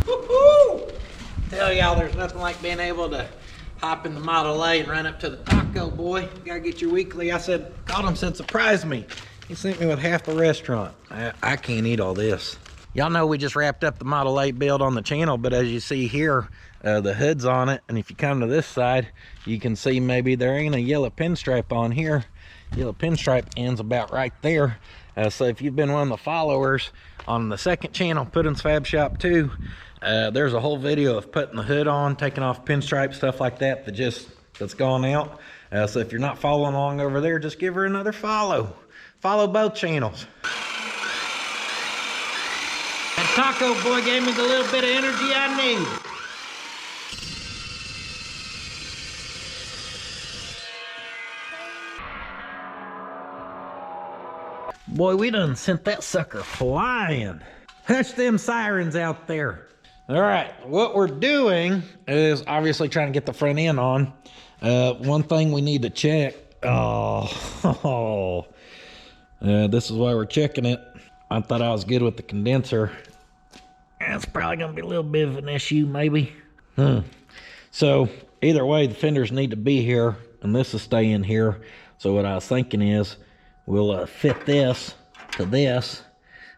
S1: Woo-hoo! Tell y'all there's nothing like being able to hop in the Model A and run up to the taco boy. You gotta get your weekly. I said, called him, said surprise me. He sent me with half the restaurant. I can't eat all this. Y'all know we just wrapped up the Model 8 build on the channel, but as you see here, the hood's on it. And if you come to this side, you can see maybe there ain't a yellow pinstripe on here. Yellow pinstripe ends about right there. So if you've been one of the followers on the second channel, puddins.fab.shop 2, there's a whole video of putting the hood on, taking off pinstripe, stuff like that, that's gone out. So if you're not following along over there, just give her another follow. Follow both channels. That taco boy gave me the little bit of energy I need. Boy, we done sent that sucker flying. Hush them sirens out there. All right, what we're doing is obviously trying to get the front end on. One thing we need to check. This is why we're checking it. I thought I was good with the condenser. That's probably gonna be a little bit of an issue, maybe. So either way, the fenders need to be here, and this is staying here. So what I was thinking is, we'll fit this to this,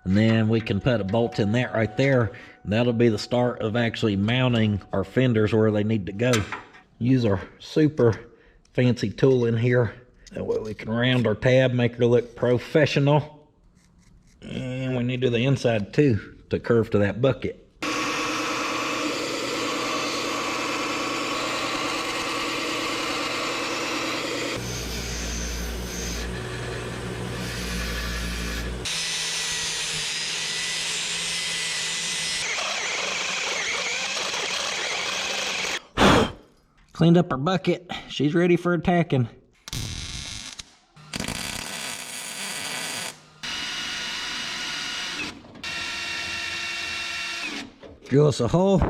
S1: And then we can put a bolt in that right there. And that'll be the start of actually mounting our fenders where they need to go. Use our super fancy tool in here. That way we can round our tab, make her look professional. And we need to do the inside too, to curve to that bucket. Cleaned up our bucket. She's ready for attacking. Drill us a hole.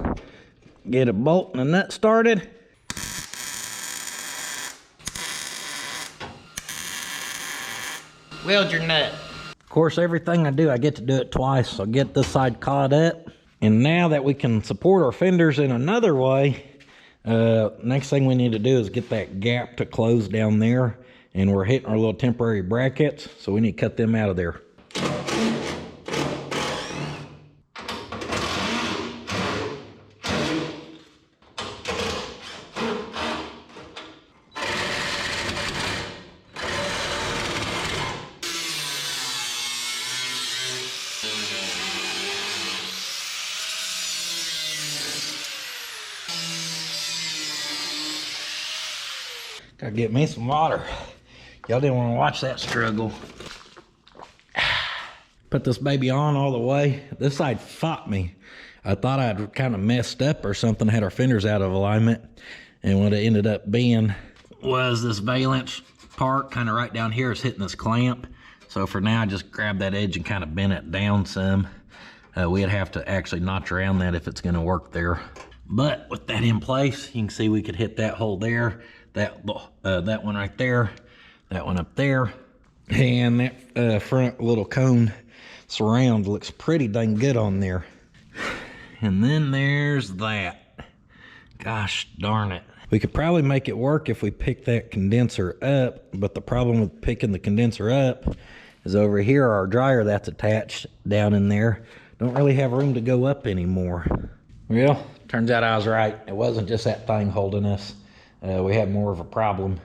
S1: Get a bolt and a nut started. Weld your nut. Of course, everything I do, I get to do it twice. So get this side caught up. And now that we can support our fenders in another way, next thing we need to do is get that gap to close down there, and we're hitting our little temporary brackets, so we need to cut them out of there. Gotta get me some water. Y'all didn't want to watch that struggle. Put this baby on all the way. This side fought me. I thought I'd kind of messed up or something, had our fenders out of alignment. And what it ended up being was this valence part kind of right down here is hitting this clamp. So for now, I just grab that edge and kind of bend it down some. We'd have to actually notch around that if it's going to work there. But with that in place, you can see we could hit that hole there. That one right there, that one up there, and that front little cone surround looks pretty dang good on there. And then there's that. Gosh darn it. We could probably make it work if we pick that condenser up, but the problem with picking the condenser up is over here, our dryer that's attached down in there don't really have room to go up anymore. Well, turns out I was right. It wasn't just that thing holding us. We had more of a problem.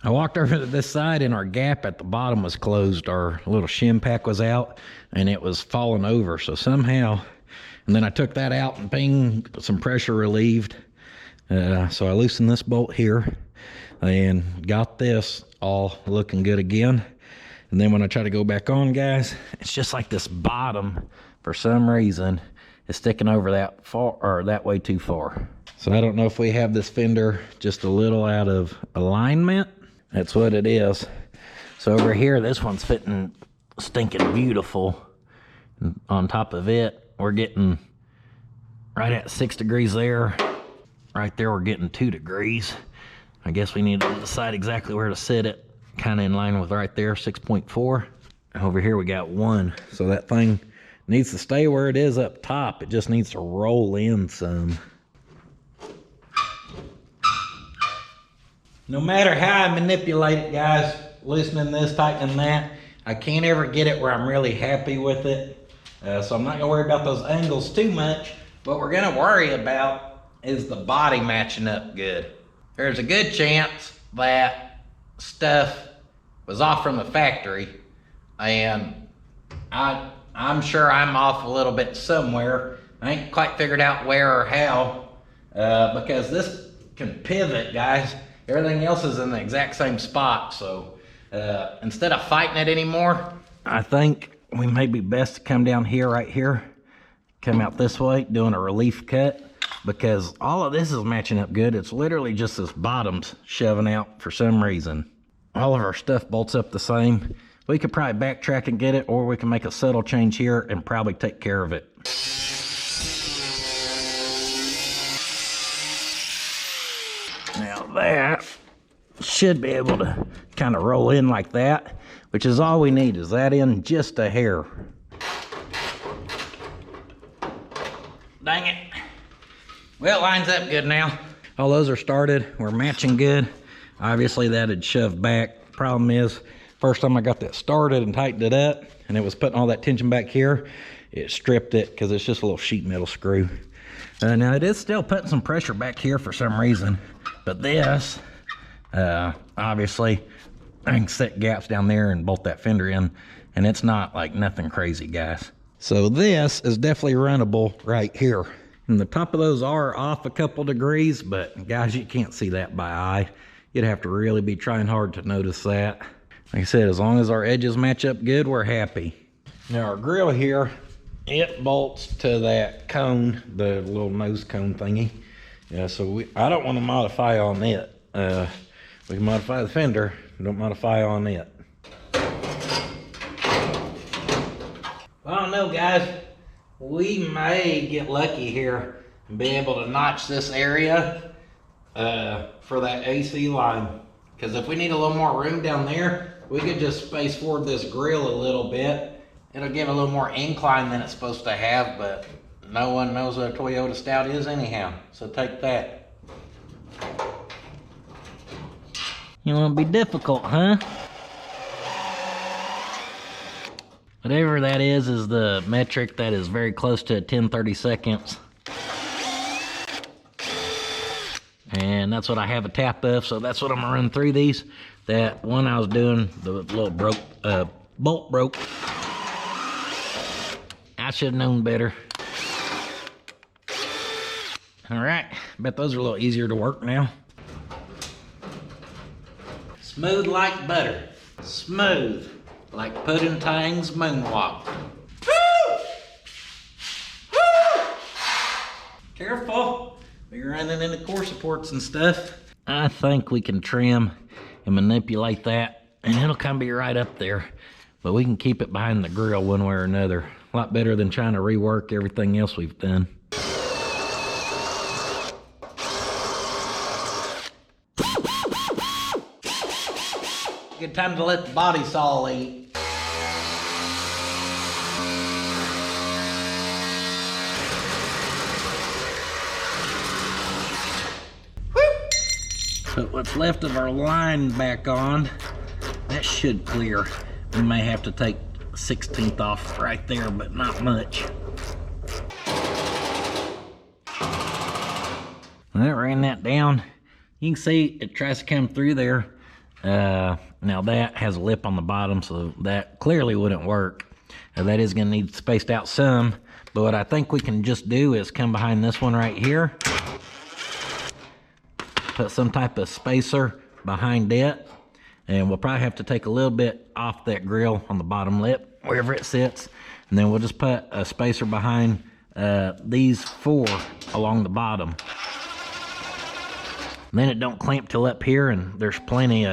S1: I walked over to this side and our gap at the bottom was closed. Our little shim pack was out and it was falling over. So somehow, and then I took that out and ping, some pressure relieved. So I loosened this bolt here and got this all looking good again. And then when I try to go back on, guys, it's just like this bottom, for some reason, is sticking over that far, or that way too far. So I don't know if we have this fender just a little out of alignment. That's what it is. So over here, this one's fitting stinking beautiful. And on top of it, we're getting right at 6 degrees there. Right there, we're getting 2 degrees. I guess we need to decide exactly where to sit it. Kind of in line with right there, 6.4. Over here, we got 1. So that thing needs to stay where it is up top. It just needs to roll in some. No matter how I manipulate it, guys, loosening this, tightening that, I can't ever get it where I'm really happy with it. So I'm not gonna worry about those angles too much. What we're gonna worry about is the body matching up good. There's a good chance that stuff was off from the factory, and I'm sure I'm off a little bit somewhere. I ain't quite figured out where or how, because this can pivot, guys. Everything else is in the exact same spot, so instead of fighting it anymore, I think we may be best to come down here, right here, come out this way, doing a relief cut, because all of this is matching up good. It's literally just this bottom's shoving out for some reason. All of our stuff bolts up the same. We could probably backtrack and get it, or we can make a subtle change here and probably take care of it. Now that should be able to kind of roll in like that, which is all we need, is that in just a hair. Dang it. Well, it lines up good now. All those are started. We're matching good. Obviously that had shoved back. Problem is First time I got that started and tightened it up, and it was putting all that tension back here, it stripped it because it's just a little sheet metal screw. Now it is still putting some pressure back here for some reason, but this, obviously, I can set gaps down there and bolt that fender in, and it's not like nothing crazy, guys. So this is definitely runnable right here. And the top of those are off a couple degrees, but guys, you can't see that by eye. You'd have to really be trying hard to notice that. Like I said, as long as our edges match up good, we're happy. Now our grill here, it bolts to that cone, the little nose cone thingy. Yeah, so I don't want to modify on it. We can modify the fender, don't modify on it. I don't know, guys. We may get lucky here and be able to notch this area for that AC line. Because if we need a little more room down there, we could just space forward this grill a little bit. It'll give a little more incline than it's supposed to have, but no one knows what a Toyota Stout is anyhow. So take that. You want to be difficult, huh? Whatever that is the metric that is very close to 10/32. And that's what I have a tap of, so that's what I'm gonna run through these. That one I was doing, the little bolt broke. I should have known better. All right, bet those are a little easier to work now. Smooth like butter. Smooth like Pudding's moonwalk. Woo! Woo! Careful, we're running into core supports and stuff. I think we can trim and manipulate that, and it'll kind of be right up there. But we can keep it behind the grill one way or another. A lot better than trying to rework everything else we've done. Good time to let the body saw eat. Put what's left of our line back on. That should clear. We may have to take 1/16 off right there, but not much. That ran that down. You can see it tries to come through there. Now that has a lip on the bottom, so that clearly wouldn't work. That is gonna need spaced out some, but what I think we can just do is come behind this one right here, put some type of spacer behind it, and we'll probably have to take a little bit off that grill on the bottom lip, wherever it sits, and then we'll just put a spacer behind these 4 along the bottom. And then it don't clamp till up here, and there's plenty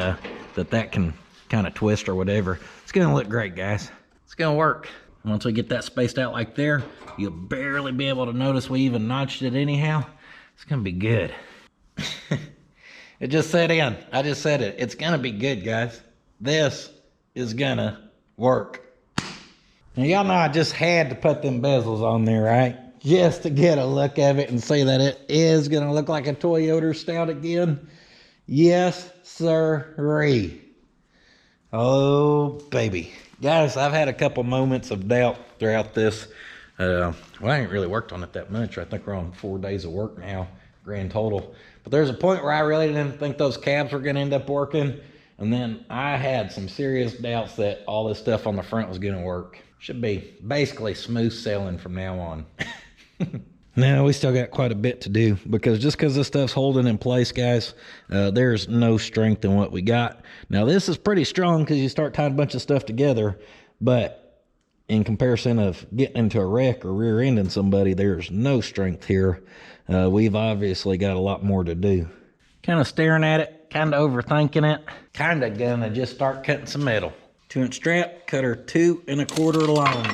S1: that can kind of twist or whatever. It's gonna look great, guys. It's gonna work. Once we get that spaced out like there, you'll barely be able to notice we even notched it anyhow. It's gonna be good. It just set in. I just said it. It's gonna be good, guys. This is gonna work. Now, y'all know I just had to put them bezels on there, right? Just to get a look of it and see that it is gonna look like a Toyota Stout again. Yes, sirree. Oh, baby. Guys, I've had a couple moments of doubt throughout this. Well, I ain't really worked on it that much. I think we're on 4 days of work now, grand total. But there's a point where I really didn't think those cabs were gonna end up working. And then I had some serious doubts that all this stuff on the front was gonna work. Should be basically smooth sailing from now on. Now, we still got quite a bit to do, because just because this stuff's holding in place, guys, there's no strength in what we got. Now, this is pretty strong because you start tying a bunch of stuff together, but in comparison of getting into a wreck or rear-ending somebody, there's no strength here. We've obviously got a lot more to do. Kind of staring at it, kind of overthinking it. Kind of gonna just start cutting some metal. 2-inch strap, cutter 2 1/4 long.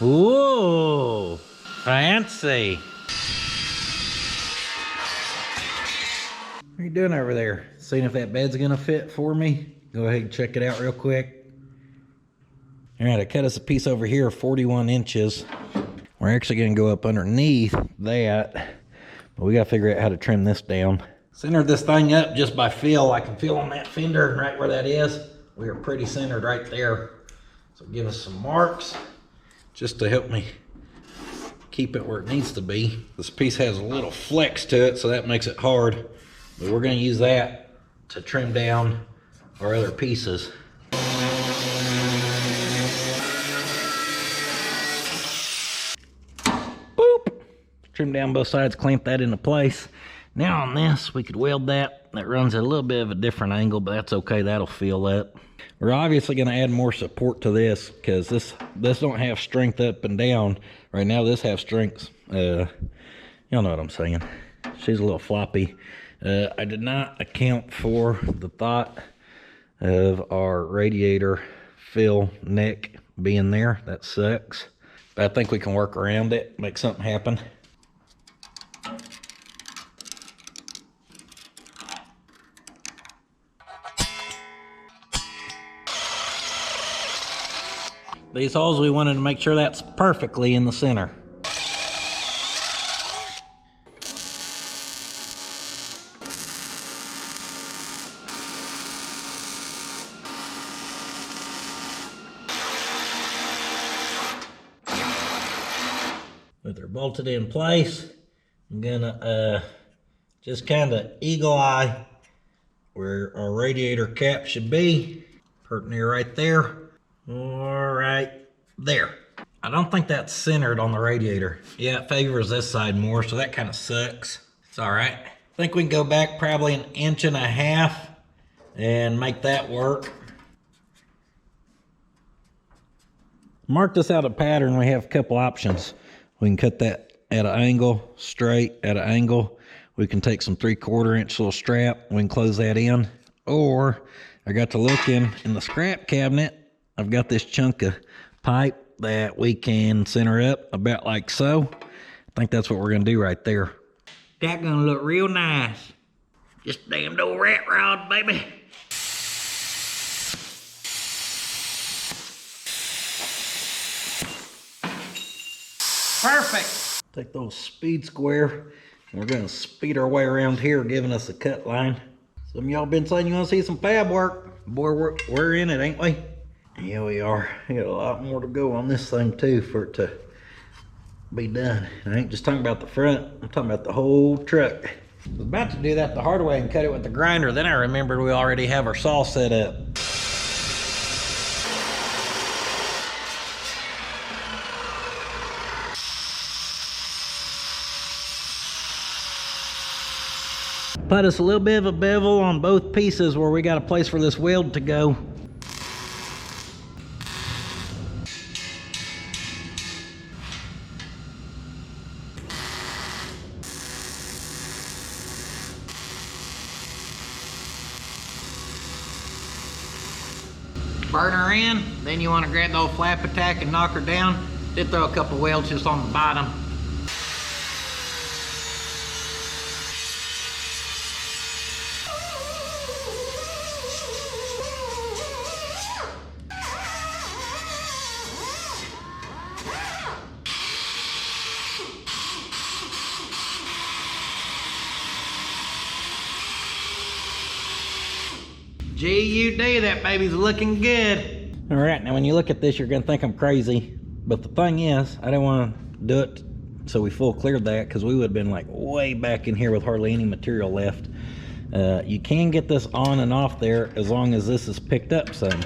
S1: Ooh, fancy. What are you doing over there? Seeing if that bed's gonna fit for me? Go ahead and check it out real quick. All right, I cut us a piece over here, 41 inches. We're actually gonna go up underneath that, but we gotta figure out how to trim this down. Centered this thing up just by feel. I can feel on that fender right where that is. We are pretty centered right there. So give us some marks just to help me keep it where it needs to be. This piece has a little flex to it, so that makes it hard. But we're gonna use that to trim down our other pieces. Boop! Trim down both sides, clamp that into place. Now on this, we could weld that. That runs at a little bit of a different angle, but that's okay, that'll feel that. We're obviously gonna add more support to this because this don't have strength up and down. Right now this has strength, y'all know what I'm saying. She's a little floppy. I did not account for the thought of our radiator fill neck being there. That sucks. But I think we can work around it, make something happen. These holes, we wanted to make sure that's perfectly in the center. With her bolted in place, I'm gonna just kind of eagle eye where our radiator cap should be. Pert near right there. All right there. I don't think that's centered on the radiator. Yeah, it favors this side more, so that kind of sucks. It's all right. I think we can go back probably 1.5 inches and make that work. Mark this out a pattern. We have a couple options. We can cut that at an angle, straight at an angle. We can take some 3/4 inch little strap. We can close that in. Or I got to look in the scrap cabinet. I've got this chunk of pipe that we can center up about like so. I think that's what we're gonna do right there. That's gonna look real nice. Just damn old rat rod, baby. Perfect. Take those speed square, and we're gonna speed our way around here, giving us a cut line. Some of y'all been saying you wanna see some fab work. Boy, we're in it, ain't we? Yeah, we are. We got a lot more to go on this thing too for it to be done. I ain't just talking about the front, I'm talking about the whole truck. I was about to do that the hard way and cut it with the grinder, then I remembered we already have our saw set up. Put us a little bit of a bevel on both pieces where we got a place for this weld to go. Burn her in, then you want to grab the old flap attack and knock her down. Then throw a couple welds just on the bottom. G-U-D, that baby's looking good. All right, now when you look at this, you're gonna think I'm crazy. But the thing is, I didn't wanna do it so we full cleared that because we would've been like way back in here with hardly any material left. You can get this on and off there as long as this is picked up some,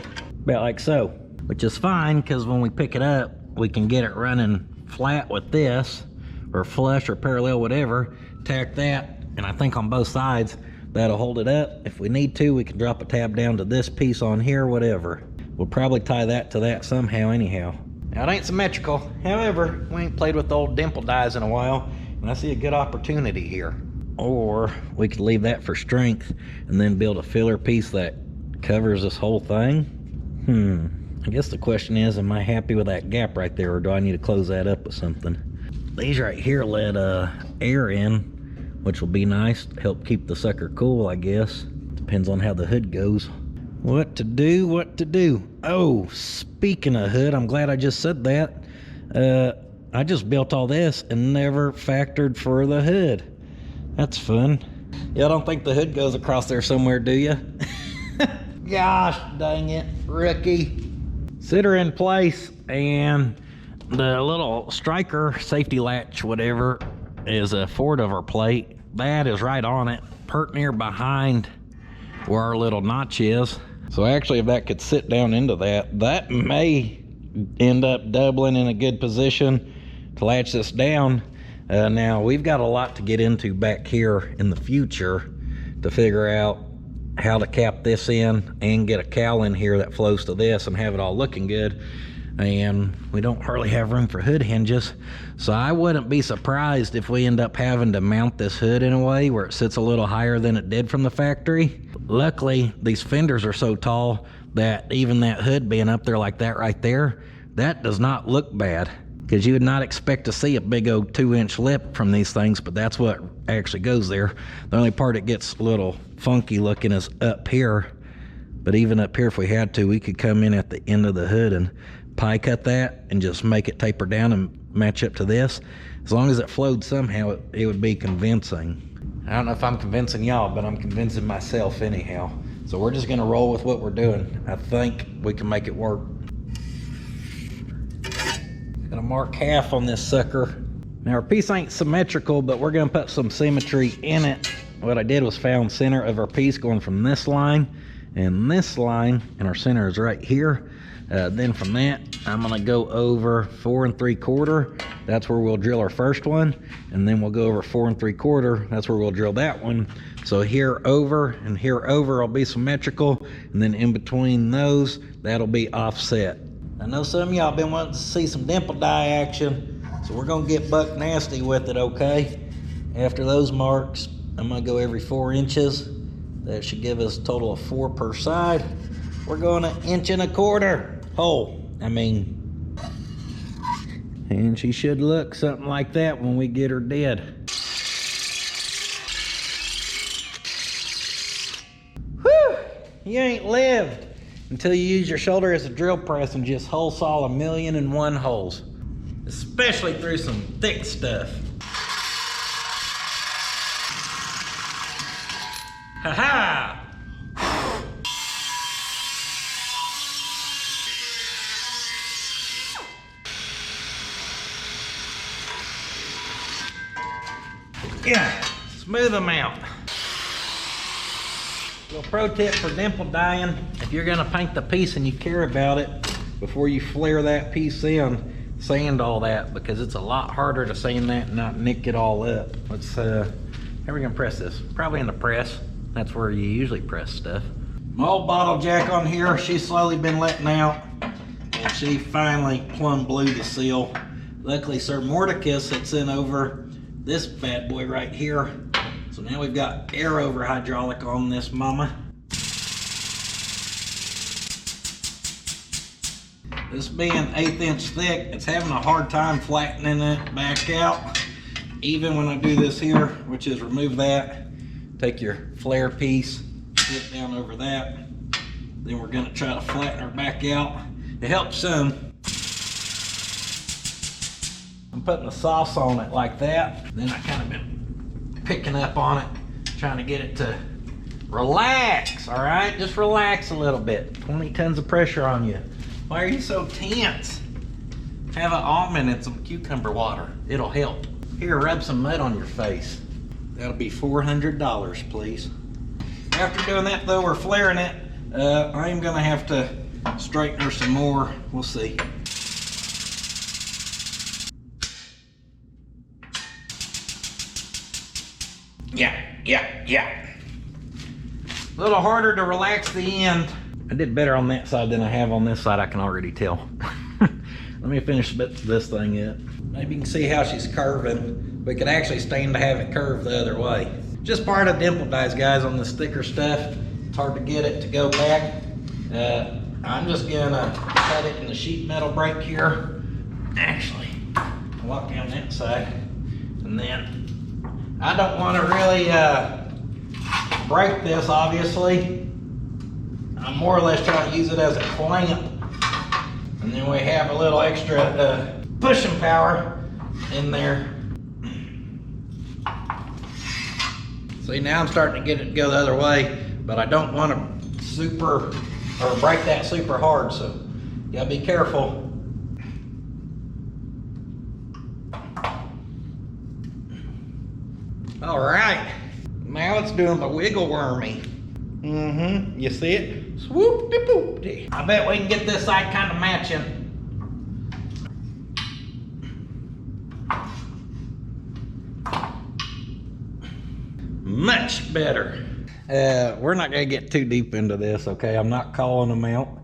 S1: about like so. Which is fine, because when we pick it up, we can get it running flat with this, or flush or parallel, whatever. Tack that, and I think on both sides, that'll hold it up. If we need to, we can drop a tab down to this piece on here, whatever. We'll probably tie that to that somehow anyhow. Now it ain't symmetrical. However, we ain't played with the old Dimple dies in a while, and I see a good opportunity here. Or we could leave that for strength and then build a filler piece that covers this whole thing. I guess the question is, am I happy with that gap right there, or do I need to close that up with something? These right here let air in, which will be nice to help keep the sucker cool, I guess. Depends on how the hood goes. What to do, what to do. Oh, speaking of hood, I'm glad I just said that. I just built all this and never factored for the hood. That's fun. Y'all don't think the hood goes across there somewhere, do you? Gosh dang it, rookie. Sit her in place, and the little striker safety latch, whatever, is a forward of our plate. That is right on it, pert near behind where our little notch is. So actually, if that could sit down into that, that may end up doubling in a good position to latch this down. Now, we've got a lot to get into back here in the future to figure out how to cap this in and get a cowl in here that flows to this and have it all looking good. And we don't hardly have room for hood hinges, so I wouldn't be surprised if we end up having to mount this hood in a way where it sits a little higher than it did from the factory. Luckily, these fenders are so tall that even that hood being up there like that right there, that does not look bad, because you would not expect to see a big old 2-inch lip from these things, but that's what actually goes there. The only part it gets a little funky looking is up here, but even up here, if we had to, we could come in at the end of the hood and pie cut that and just make it taper down and match up to this. As long as it flowed somehow, it would be convincing. I don't know if I'm convincing y'all, but I'm convincing myself anyhow. So we're just gonna roll with what we're doing. I think we can make it work. Gonna mark half on this sucker. Now our piece ain't symmetrical, but we're gonna put some symmetry in it. What I did was found center of our piece going from this line and this line, and our center is right here. Then from that, I'm gonna go over 4 3/4. That's where we'll drill our first one. And then we'll go over 4 3/4. That's where we'll drill that one. So here over and here over will be symmetrical. And then in between those, that'll be offset. I know some of y'all been wanting to see some dimple die action, so we're gonna get buck nasty with it, okay? After those marks, I'm gonna go every 4 inches. That should give us a total of 4 per side. We're going 1 1/4 hole. And she should look something like that when we get her dead. Whew! You ain't lived until you use your shoulder as a drill press and just hole saw 1,000,001 holes. Especially through some thick stuff. Ha ha! Yeah, smooth them out. Little pro tip for dimple dyeing: if you're gonna paint the piece and you care about it, before you flare that piece in, sand all that, because it's a lot harder to sand that and not nick it all up. Let's how are we gonna press this? Probably in the press. That's where you usually press stuff. My old bottle jack on here, she's slowly been letting out, and she finally plumb blew the seal. Luckily, Sir Mordicus had sent over this bad boy right here. So now we've got air over hydraulic on this mama. This being 1/8 inch thick, it's having a hard time flattening it back out. Even when I do this here, which is remove that, take your flare piece, slip down over that. Then we're gonna try to flatten her back out. It helps some. I'm putting the sauce on it like that. Then I kind of been picking up on it, trying to get it to relax, all right? Just relax a little bit. 20 tons of pressure on you. Why are you so tense? Have an almond and some cucumber water. It'll help. Here, rub some mud on your face. That'll be $400, please. After doing that though, we're flaring it. I am gonna have to straighten her some more. We'll see. Yeah. A little harder to relax the end. I did better on that side than I have on this side, I can already tell. Let me finish this thing up. Maybe you can see how she's curving. We could actually stand to have it curved the other way. Just part of dimple dies, guys, on this thicker stuff. It's hard to get it to go back. I'm just gonna cut it in the sheet metal break here. Actually, I'll walk down that side. And then, I don't wanna really break this, obviously. I'm more or less trying to use it as a clamp. And then we have a little extra pushing power in there. See, now I'm starting to get it to go the other way, but I don't want to break that super hard, so you gotta be careful. All right, now it's doing the wiggle wormy. You see it? Swoop de boop de. I bet we can get this side kind of matching. Much better. We're not gonna get too deep into this, okay? I'm not calling them out.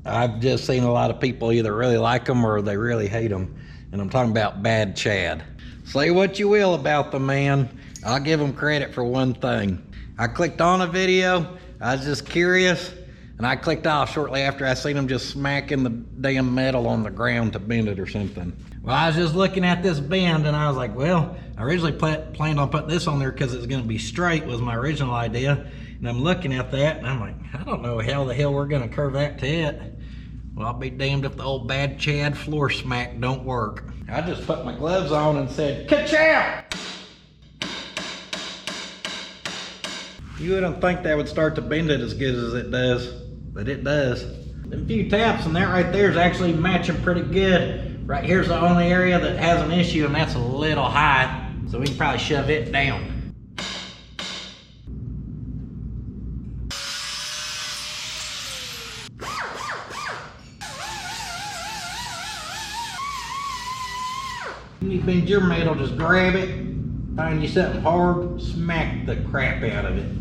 S1: I've just seen a lot of people either really like them or they really hate them. And I'm talking about bad Chad. Say what you will about the man. I'll give him credit for one thing. I clicked on a video, I was just curious, and I clicked off shortly after I seen him just smacking the damn metal on the ground to bend it or something. Well, I was just looking at this bend and I was like, well, I originally planned on putting this on there because it's gonna be straight was my original idea. And I'm looking at that and I'm like, I don't know how the hell we're gonna curve that to it. Well, I'll be damned if the old bad Chad floor smack don't work. I just put my gloves on and said, ka-chow! You wouldn't think that would start to bend it as good as it does, but it does. Them few taps and that right there is actually matching pretty good. Right here's the only area that has an issue, and that's a little high, so we can probably shove it down. When you bend your metal, just grab it, find you something hard, smack the crap out of it.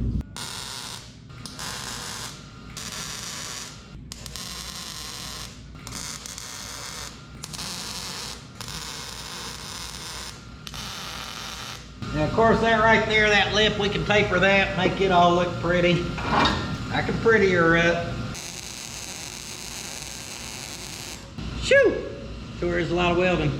S1: Now, of course, that right there, that lip, we can taper that, make it all look pretty. I can prettier it. Shoo! Sure is a lot of welding.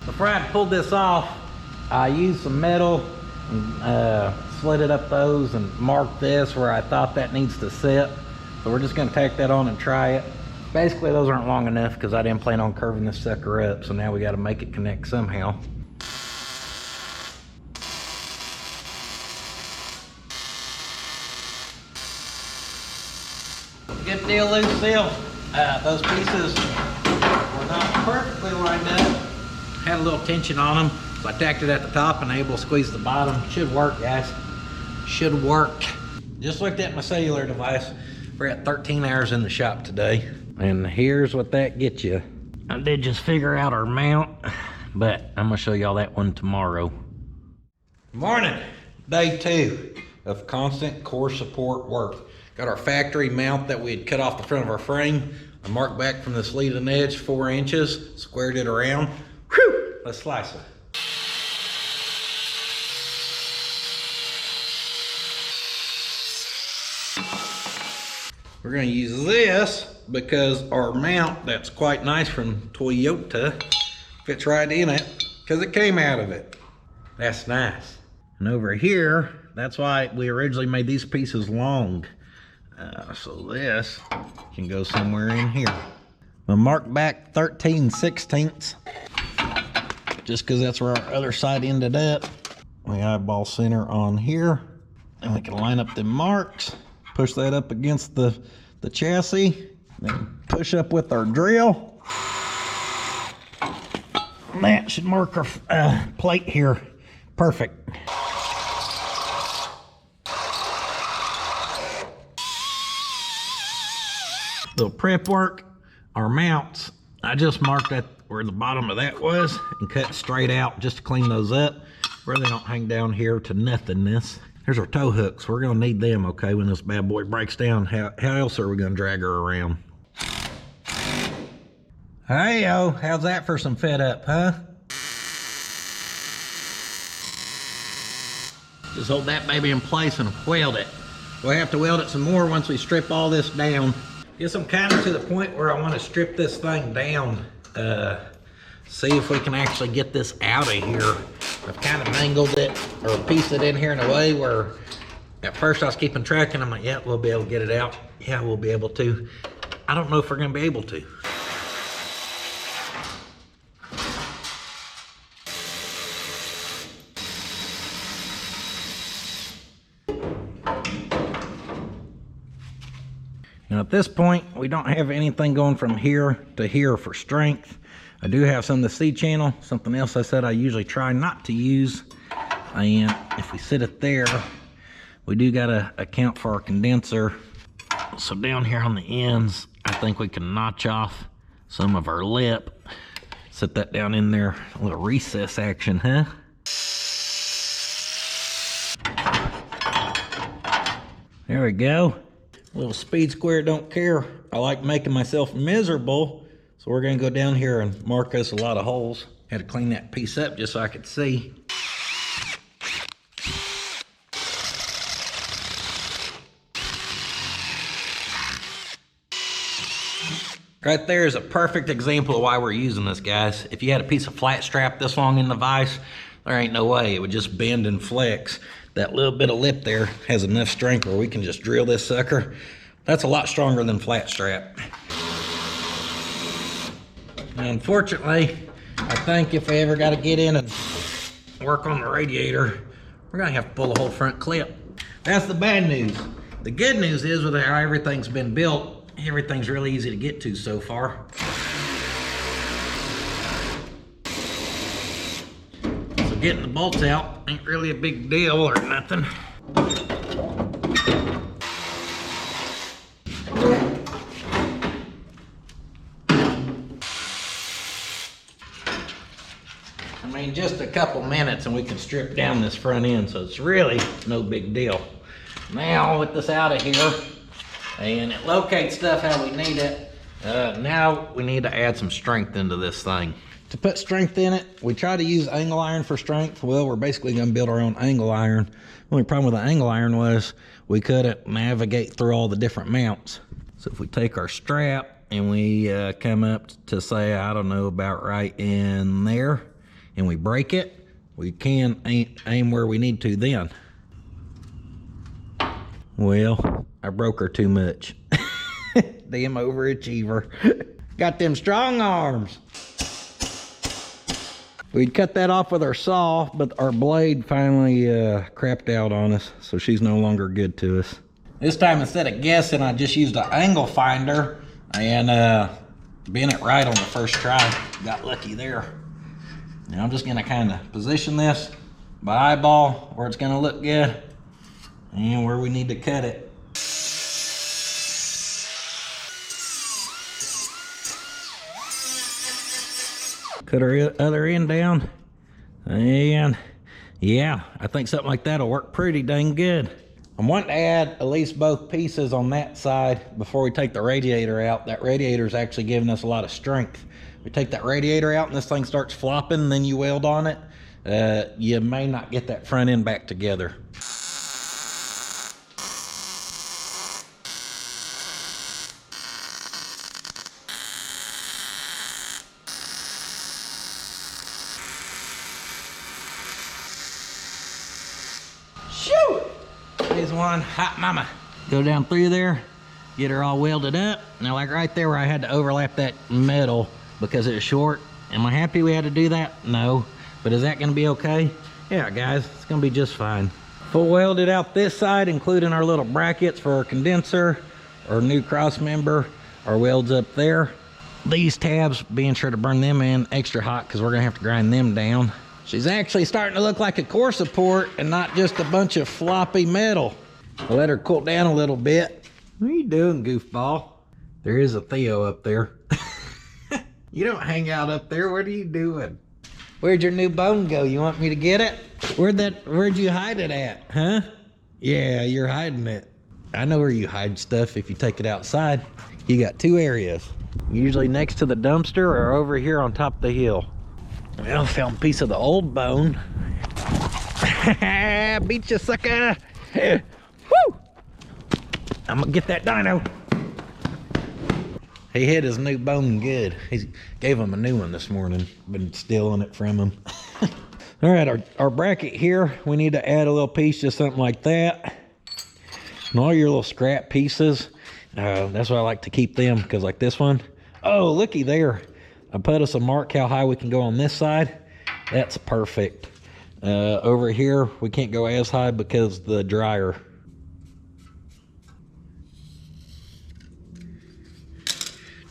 S1: Before I pulled this off, I used some metal and slitted up those and marked this where I thought that needs to sit. So we're just gonna tack that on and try it. Basically, those aren't long enough because I didn't plan on curving this sucker up, so now we gotta make it connect somehow. Good deal, Lucille. Those pieces were not perfectly lined up. Had a little tension on them, so I tacked it at the top and able to squeeze the bottom. Should work, guys. Should work. Just looked at my cellular device. We're at 13 hours in the shop today, and here's what that gets you. I did just figure out our mount, but I'm gonna show y'all that one tomorrow. Morning, day 2 of constant core support work. Got our factory mount that we had cut off the front of our frame. I marked back from this leading edge 4 inches, squared it around. Whew, let's slice it. We're gonna use this because our mount that's quite nice from Toyota fits right in it because it came out of it. That's nice. And over here, that's why we originally made these pieces long. So this can go somewhere in here. We'll mark back 13/16 just because that's where our other side ended up. We eyeball center on here, and we can line up the marks, push that up against the chassis, then push up with our drill. And that should mark our plate here. Perfect. Little prep work, our mounts, I just marked that where the bottom of that was and cut straight out just to clean those up where they don't hang down here to nothingness. Here's our tow hooks. We're gonna need them, okay, when this bad boy breaks down. How else are we gonna drag her around? Hey-o, how's that for some fit up, huh? Just hold that baby in place and weld it. We'll have to weld it some more once we strip all this down. Guess I'm kind of to the point where I want to strip this thing down. See if we can actually get this out of here. I've kind of mangled it or pieced it in here in a way where at first I was keeping track and I'm like, yeah, we'll be able to get it out. Yeah, we'll be able to. I don't know if we're going to be able to. Now at this point, we don't have anything going from here to here for strength. I do have some of the C channel, something else I said I usually try not to use. And if we sit it there, we do gotta account for our condenser. So down here on the ends, I think we can notch off some of our lip. Set that down in there, a little recess action, huh? There we go. Little speed square don't care. I like making myself miserable. So we're gonna go down here and mark us a lot of holes. Had to clean that piece up just so I could see. Right there is a perfect example of why we're using this, guys. If you had a piece of flat strap this long in the vise, there ain't no way. It would just bend and flex. That little bit of lip there has enough strength where we can just drill this sucker. That's a lot stronger than flat strap. Unfortunately, I think if we ever got to get in and work on the radiator, we're gonna have to pull the whole front clip. That's the bad news. The good news is with how everything's been built, everything's really easy to get to so far. So getting the bolts out ain't really a big deal or nothing. I mean, just a couple minutes and we can strip down this front end, so it's really no big deal. Now with this out of here, and it locates stuff how we need it, now we need to add some strength into this thing. To put strength in it, we try to use angle iron for strength. Well, we're basically gonna build our own angle iron. The only problem with the angle iron was we couldn't navigate through all the different mounts. So if we take our strap and we come up to say, I don't know, about right in there, and we break it, we can aim where we need to then. Well, I broke her too much. Damn overachiever. Got them strong arms. We'd cut that off with our saw, but our blade finally crapped out on us, so she's no longer good to us. This time, instead of guessing, I just used an angle finder and bent it right on the first try. Got lucky there. Now I'm just gonna kind of position this by eyeball where it's gonna look good and where we need to cut it. Cut our other end down, and yeah, I think something like that'll work pretty dang good. I'm wanting to add at least both pieces on that side before we take the radiator out. That radiator is actually giving us a lot of strength. We take that radiator out and this thing starts flopping, and then you weld on it, you may not get that front end back together. Shoot! There's one hot mama. Go down through there, get her all welded up. Now like right there where I had to overlap that metal because it was short. Am I happy we had to do that? No. But is that gonna be okay? Yeah, guys, it's gonna be just fine. Full welded out this side, including our little brackets for our condenser, our new cross member, our welds up there. These tabs, being sure to burn them in extra hot because we're gonna have to grind them down. She's actually starting to look like a core support and not just a bunch of floppy metal. I'll let her cool down a little bit. What are you doing, goofball? There is a Theo up there. You don't hang out up there. What are you doing? Where'd your new bone go? You want me to get it? Where'd you hide it at, huh? Yeah, you're hiding it. I know where you hide stuff if you take it outside. You got two areas. Usually next to the dumpster or over here on top of the hill. Well, found a piece of the old bone. Beat you, sucker! Woo! I'm gonna get that dino. He hit his new bone good. He gave him a new one this morning. Been stealing it from him. All right, our bracket here, we need to add a little piece, just something like that. And all your little scrap pieces, that's why I like to keep them, because like this one, oh, looky there. I put us a mark how high we can go on this side. That's perfect. Over here, we can't go as high because the dryer.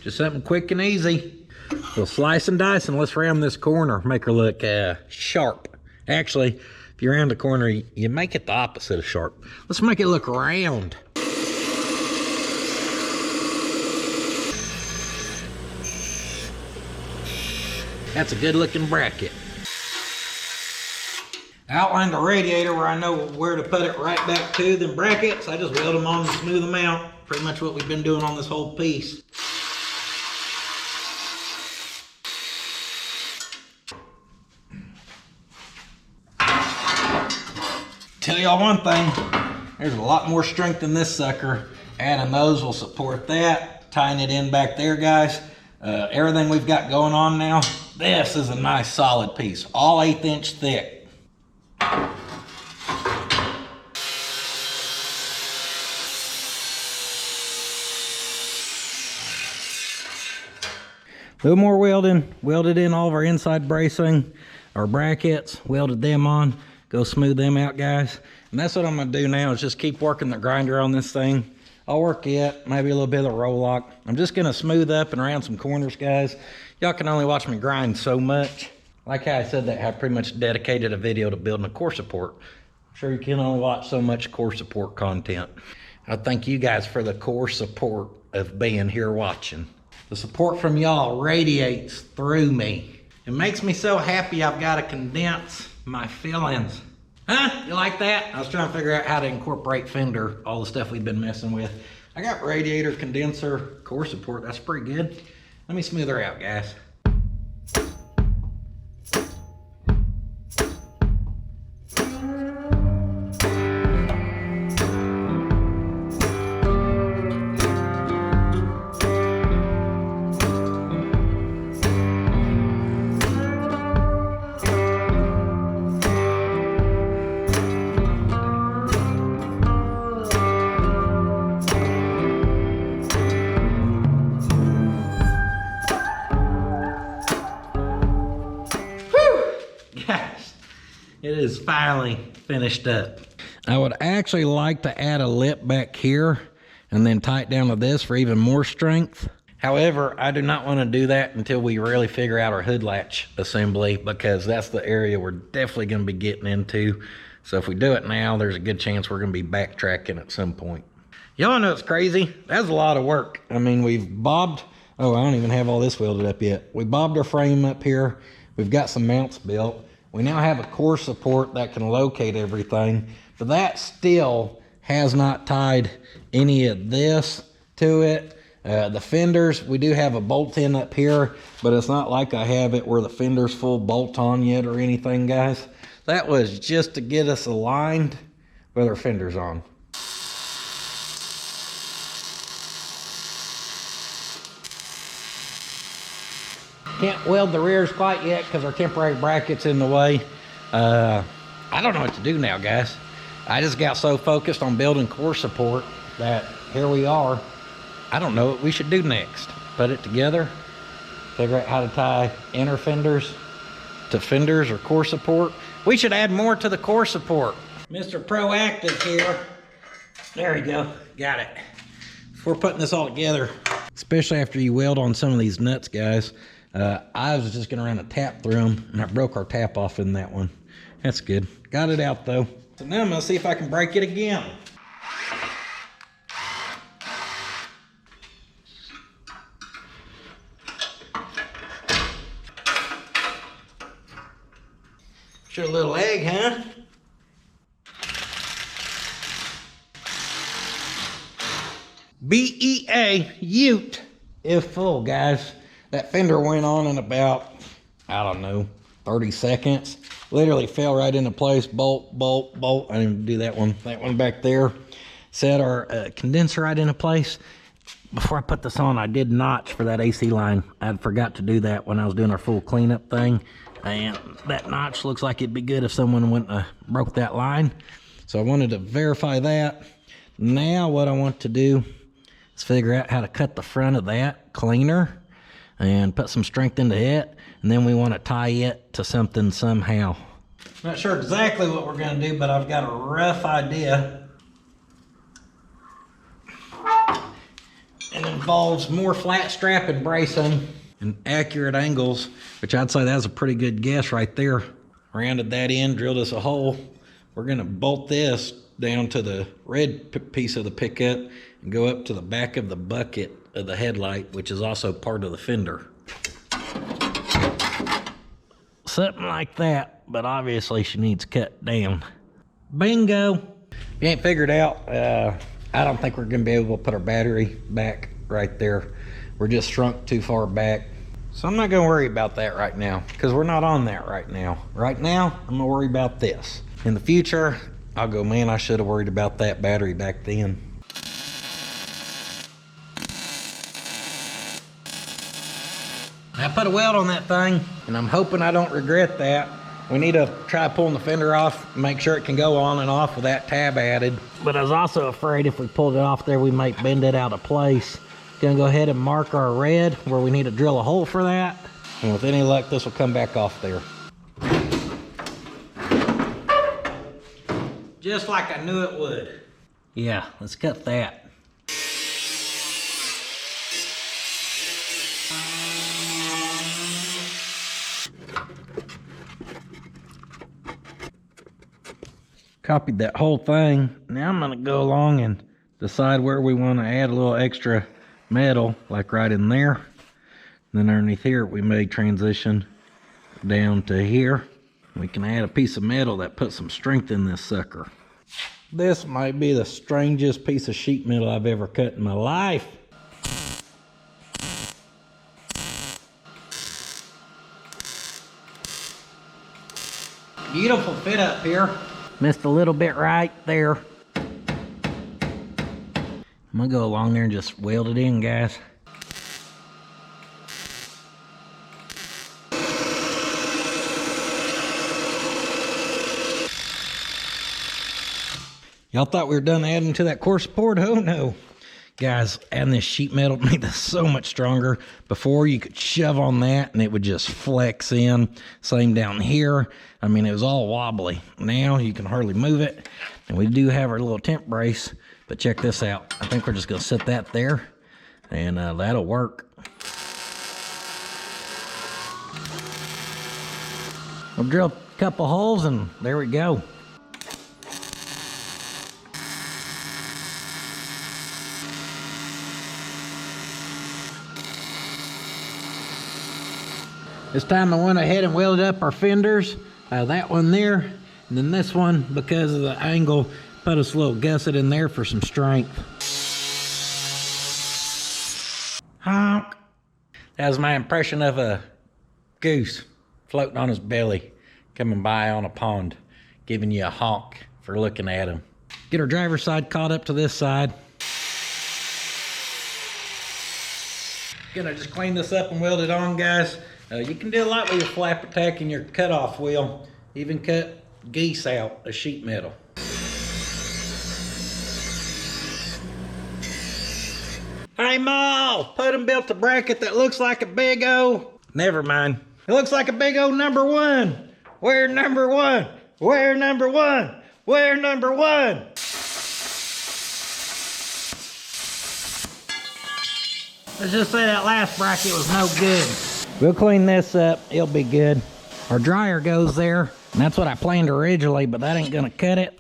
S1: Just something quick and easy. We'll slice and dice and let's ram this corner. Make her look sharp. Actually, if you round the corner, you make it the opposite of sharp. Let's make it look round. That's a good looking bracket. I outlined the radiator where I know where to put it right back to them brackets. I just weld them on and smooth them out. Pretty much what we've been doing on this whole piece. Tell y'all one thing, there's a lot more strength in this sucker. Adding those will support that. Tying it in back there, guys. Everything we've got going on now, this is a nice solid piece. All 1/8 inch thick. A little more welding. Welded in all of our inside bracing, our brackets, welded them on. Go smooth them out, guys. And that's what I'm gonna do now, is just keep working the grinder on this thing. I'll work it, maybe a little bit of the roll lock. I'm just gonna smooth up and round some corners, guys. Y'all can only watch me grind so much. Like how I said that, I pretty much dedicated a video to building a core support. I'm sure you can only watch so much core support content. I thank you guys for the core support of being here watching. The support from y'all radiates through me. It makes me so happy I've got to condense my feelings. Huh? You like that? I was trying to figure out how to incorporate fender, all the stuff we've been messing with. I got radiator, condenser, core support. That's pretty good. Let me smooth her out, guys. It is finally finished up. I would actually like to add a lip back here and then tie it down to this for even more strength. However, I do not want to do that until we really figure out our hood latch assembly, because that's the area we're definitely going to be getting into. So if we do it now, there's a good chance we're going to be backtracking at some point. Y'all know it's crazy. That's a lot of work. I mean, we've bobbed. Oh, I don't even have all this welded up yet. We bobbed our frame up here. We've got some mounts built. We now have a core support that can locate everything, but that still has not tied any of this to it. The fenders, we do have a bolt in up here, but it's not like I have it where the fender's full bolt on yet or anything, guys. That was just to get us aligned with our fenders on. Can't weld the rears quite yet because our temporary bracket's in the way. I don't know what to do now, guys. I just got so focused on building core support that here we are. I don't know what we should do next. Put it together, figure out how to tie inner fenders to fenders or core support. We should add more to the core support. Mr. Proactive here. There we go, got it. Before putting this all together, especially after you weld on some of these nuts, guys, I was just gonna run a tap through them, and I broke our tap off in that one. That's good. Got it out though. So now I'm gonna see if I can break it again. Sure, a little egg, huh? BEA, Ute. is full, guys. That fender went on in about, I don't know, 30 seconds. Literally fell right into place. Bolt, bolt, bolt. I didn't even do that one. That one back there. Set our condenser right into place. Before I put this on, I did notch for that AC line. I forgot to do that when I was doing our full cleanup thing. And that notch looks like it'd be good if someone went broke that line. So I wanted to verify that. Now what I want to do is figure out how to cut the front of that cleaner and put some strength into it. And then we want to tie it to something somehow. Not sure exactly what we're going to do, but I've got a rough idea. It involves more flat strap and bracing and accurate angles, which I'd say that's a pretty good guess right there. Rounded that in, drilled us a hole. We're going to bolt this down to the red piece of the pickup and go up to the back of the bucket of the headlight, which is also part of the fender. Something like that, but obviously she needs cut down. Bingo! If you ain't figured out, I don't think we're gonna be able to put our battery back right there. We're just shrunk too far back. So I'm not gonna worry about that right now, because we're not on that right now. Right now, I'm gonna worry about this. In the future, I'll go, man, I should have worried about that battery back then. I put a weld on that thing, and I'm hoping I don't regret that. We need to try pulling the fender off, make sure it can go on and off with that tab added. But I was also afraid if we pulled it off there, we might bend it out of place. Gonna go ahead and mark our red where we need to drill a hole for that. And with any luck, this will come back off there. Just like I knew it would. Yeah, let's cut that. Copied that whole thing. Now I'm gonna go along and decide where we want to add a little extra metal, like right in there. And then underneath here, we may transition down to here. We can add a piece of metal that puts some strength in this sucker. This might be the strangest piece of sheet metal I've ever cut in my life. Beautiful fit up here. Missed a little bit right there. I'm gonna go along there and just weld it in, guys. Y'all thought we were done adding to that core support? Oh no. Guys, adding this sheet metal made this so much stronger. Before, you could shove on that and it would just flex in. Same down here. I mean, it was all wobbly. Now you can hardly move it. And we do have our little temp brace, but check this out. I think we're just gonna set that there and that'll work. We'll drill a couple holes and there we go. This time I went ahead and welded up our fenders. That one there, and then this one, because of the angle, put us a little gusset in there for some strength. Honk. That was my impression of a goose floating on his belly, coming by on a pond, giving you a honk for looking at him. Get our driver's side caught up to this side. Gonna just clean this up and weld it on, guys. You can do a lot with your flap attack and your cutoff wheel. Even cut geese out of sheet metal. Hey Ma, Puddin built a bracket that looks like a big O. Never mind. It looks like a big O number one. Where number one? Where number one? Where number one? Let's just say that last bracket was no good. We'll clean this up, it'll be good. Our dryer goes there, and that's what I planned originally, but that ain't gonna cut it.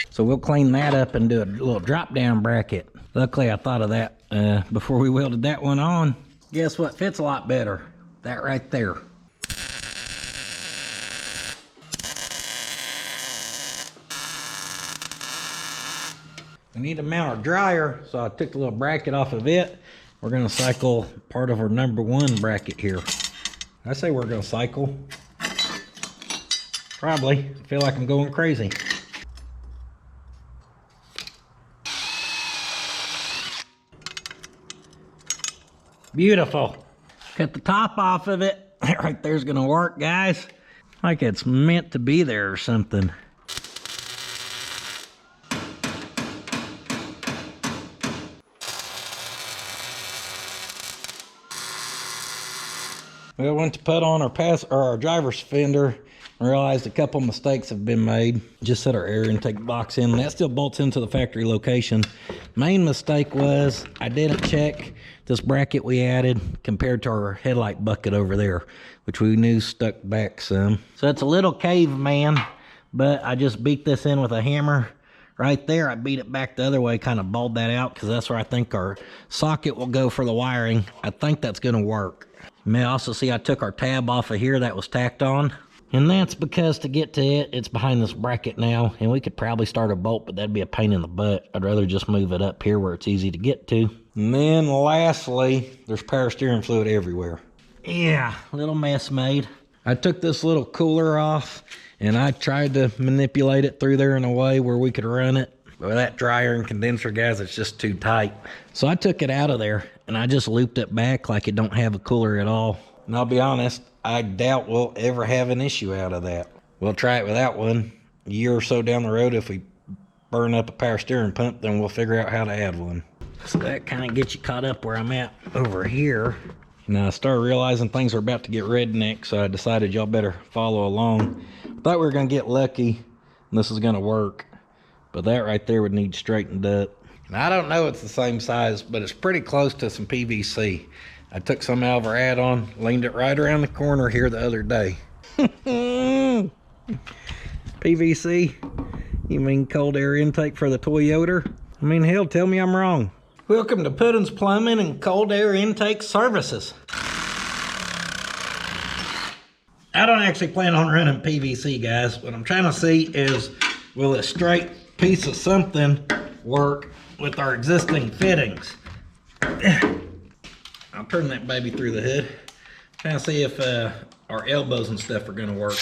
S1: So we'll clean that up and do a little drop down bracket. Luckily I thought of that before we welded that one on. Guess what fits a lot better? That right there. We need to mount our dryer, so I took the little bracket off of it we're gonna cycle part of our #1 bracket here. I say we're gonna cycle. Probably. I feel like I'm going crazy. Beautiful. Cut the top off of it. That right there's gonna work, guys. Like it's meant to be there or something. We went to put on our driver's fender and realized a couple mistakes have been made. Just set our air intake box in. That still bolts into the factory location. Main mistake was I didn't check this bracket we added compared to our headlight bucket over there, which we knew stuck back some. So it's a little caveman, but I just beat this in with a hammer. Right there, I beat it back the other way, kind of balled that out because that's where I think our socket will go for the wiring. I think that's going to work. You may also see I took our tab off of here that was tacked on. And that's because to get to it, it's behind this bracket now. And we could probably start a bolt, but that'd be a pain in the butt. I'd rather just move it up here where it's easy to get to. And then lastly, there's power steering fluid everywhere. Yeah, little mess made. I took this little cooler off and I tried to manipulate it through there in a way where we could run it. But with that dryer and condenser, guys, it's just too tight. So I took it out of there and I just looped it back like it don't have a cooler at all. And I'll be honest, I doubt we'll ever have an issue out of that. We'll try it without one. A year or so down the road, if we burn up a power steering pump, then we'll figure out how to add one. So that kind of gets you caught up where I'm at over here. And I started realizing things were about to get redneck, so I decided y'all better follow along. I thought we were going to get lucky and this is going to work. But that right there would need straightened up. And I don't know it's the same size, but it's pretty close to some PVC. I took some out of our add-on, leaned it right around the corner here the other day. PVC? You mean cold air intake for the Toyota? I mean, hell, tell me I'm wrong. Welcome to Puddins Plumbing and Cold Air Intake Services. I don't actually plan on running PVC, guys. What I'm trying to see is, will a straight piece of something work with our existing fittings? I'll turn that baby through the hood. Trying to see if our elbows and stuff are gonna work.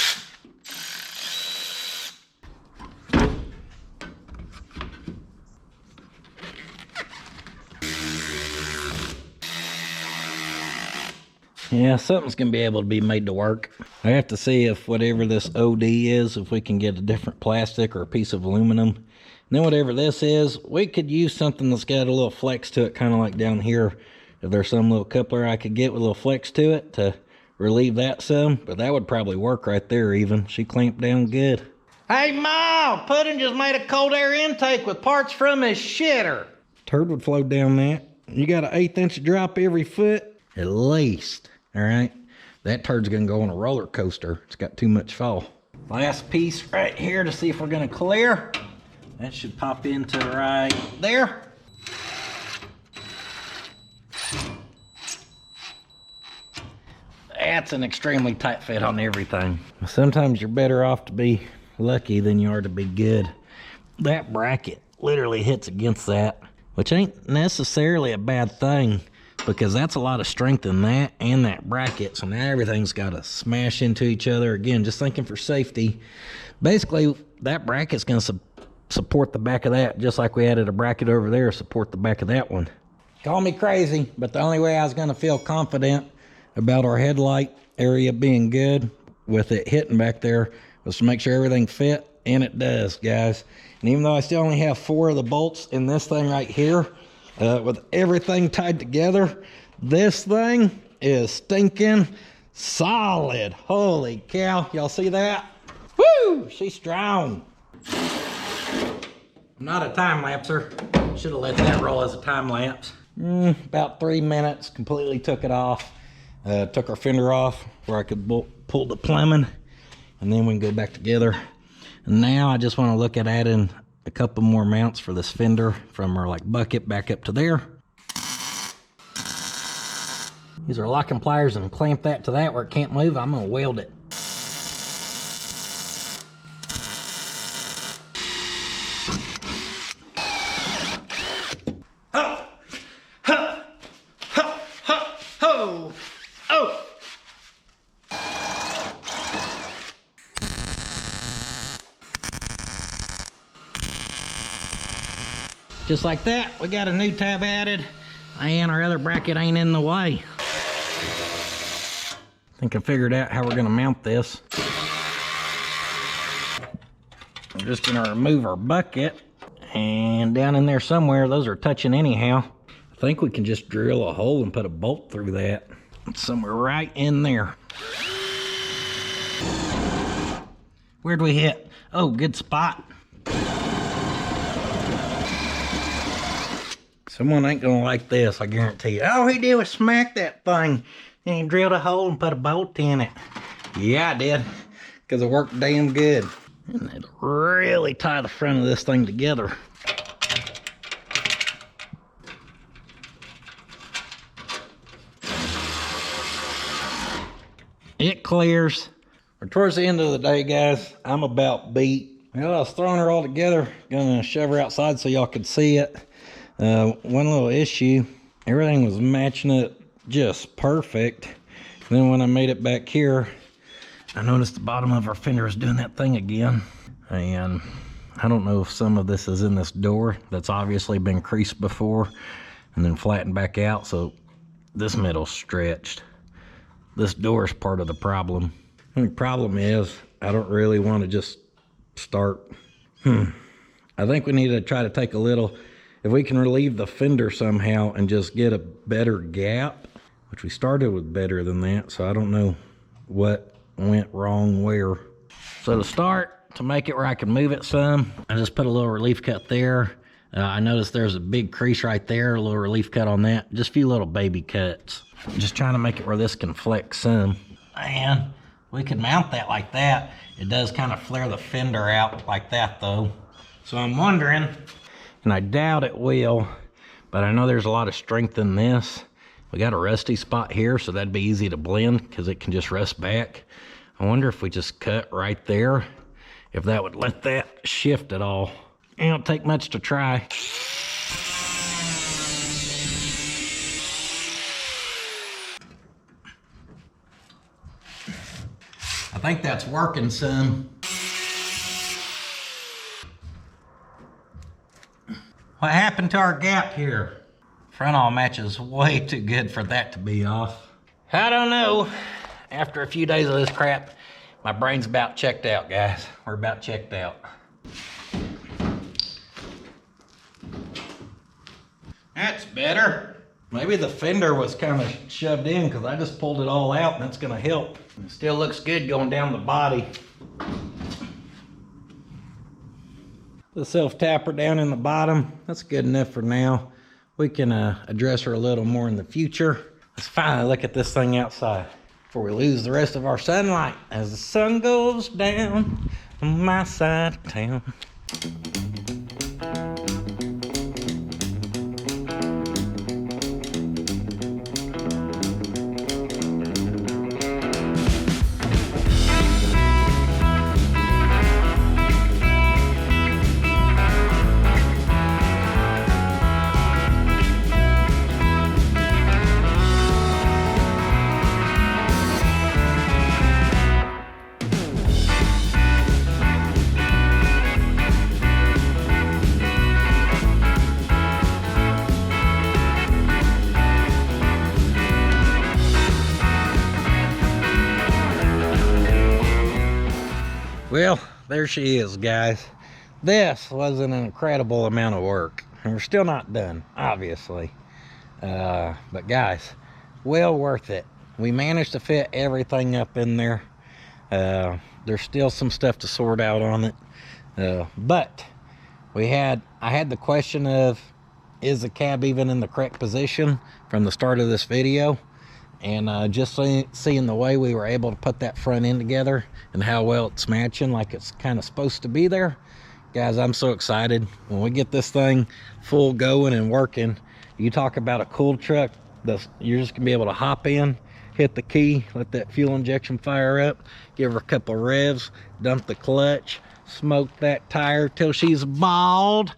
S1: Yeah, something's gonna be able to be made to work. I have to see if whatever this OD is, if we can get a different plastic or a piece of aluminum. And then whatever this is, we could use something that's got a little flex to it, kind of like down here. If there's some little coupler I could get with a little flex to it to relieve that some, but that would probably work right there even. She clamped down good. Hey Ma, Puddin just made a cold air intake with parts from his shitter. Turd would flow down that. You got an 1/8 inch drop every foot, at least. All right, that turd's gonna go on a roller coaster. It's got too much fall. Last piece right here to see if we're gonna clear. That should pop into right there. That's an extremely tight fit on everything. Sometimes you're better off to be lucky than you are to be good. That bracket literally hits against that, which ain't necessarily a bad thing, because that's a lot of strength in that and that bracket. So now everything's got to smash into each other. Again, just thinking for safety. Basically, that bracket's going to support the back of that, just like we added a bracket over there to support the back of that one. Call me crazy, but the only way I was going to feel confident about our headlight area being good with it hitting back there was to make sure everything fit, and it does, guys. And even though I still only have 4 of the bolts in this thing right here, with everything tied together, this thing is stinking solid. Holy cow, y'all see that? Woo, she's strong. I'm not a time lapser. Should have let that roll as a time lapse. About 3 minutes, completely took it off. Took our fender off where I could pull the plumbing, and then we can go back together. And now I just want to look at adding a couple more mounts for this fender from our bucket back up to there. Use our locking pliers and clamp that to that where it can't move. I'm gonna weld it. Just like that, we got a new tab added, and our other bracket ain't in the way. I think I figured out how we're gonna mount this. I'm just gonna remove our bucket, and down in there somewhere, those are touching anyhow. I think we can just drill a hole and put a bolt through that. It's somewhere right in there. Where'd we hit? Oh, good spot. Someone ain't gonna like this, I guarantee you. All he did was smack that thing, and he drilled a hole and put a bolt in it. Yeah, I did, because it worked damn good. And it'll really tie the front of this thing together. It clears. We're towards the end of the day, guys. I'm about beat. Well, I was throwing her all together, gonna shove her outside so y'all could see it. One little issue, everything was matching it just perfect. And then when I made it back here, I noticed the bottom of our fender is doing that thing again. And I don't know if some of this is in this door that's obviously been creased before and then flattened back out. So this metal's stretched. This door is part of the problem. The only problem is I don't really want to just start. I think we need to try to take a little, if we can relieve the fender somehow and just get a better gap, which we started with better than that. So I don't know what went wrong where. So to start, to make it where I can move it some, I just put a little relief cut there. I noticed there's a big crease right there, a little relief cut on that. Just a few little baby cuts. Just trying to make it where this can flex some. And we could mount that like that. It does kind of flare the fender out like that though. So I'm wondering, and I doubt it will, but I know there's a lot of strength in this. We got a rusty spot here, so that'd be easy to blend because it can just rust back. I wonder if we just cut right there, if that would let that shift at all. It don't take much to try. I think that's working some. What happened to our gap here? Front all matches way too good for that to be off. I don't know. After a few days of this crap, my brain's about checked out, guys. We're about checked out. That's better. Maybe the fender was kind of shoved in because I just pulled it all out, and that's gonna help. It still looks good going down the body. The self-tapper down in the bottom, that's good enough for now. We can address her a little more in the future. Let's finally look at this thing outside before we lose the rest of our sunlight as the sun goes down on my side of town. Well, there she is, guys. This was an incredible amount of work, and we're still not done, obviously. But guys, well worth it. We managed to fit everything up in there. There's still some stuff to sort out on it. But I had the question of, is the cab even in the correct position from the start of this video? And just seeing the way we were able to put that front end together and how well it's matching like it's kind of supposed to be there. Guys, I'm so excited. When we get this thing full going and working, you talk about a cool truck, you're just gonna be able to hop in, hit the key, let that fuel injection fire up, give her a couple of revs, dump the clutch, smoke that tire till she's bald.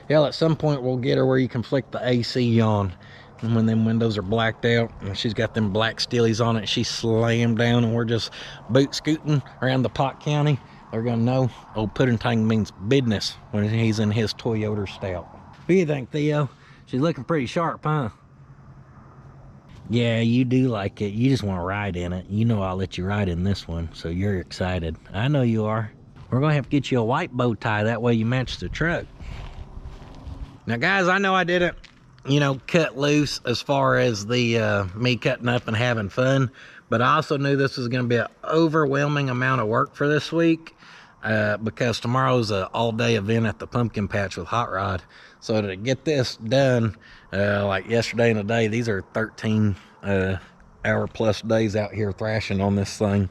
S1: Hell, at some point we'll get her where you can flick the AC on. And when them windows are blacked out and she's got them black steelies on it, she's slammed down and we're just boot scooting around the Pot County. they're gonna know old Pudding means business when he's in his Toyota Stout. What do you think, Theo? She's looking pretty sharp, huh? Yeah, you do like it. You just want to ride in it. You know I'll let you ride in this one, so you're excited. I know you are. We're gonna have to get you a white bow tie, that way you match the truck. Now guys, I know I didn't, you know, cut loose as far as the me cutting up and having fun, but I also knew this was gonna be an overwhelming amount of work for this week, because tomorrow's an all-day event at the pumpkin patch with Hot Rod. So to get this done, like yesterday and today, these are 13 hour plus days out here thrashing on this thing,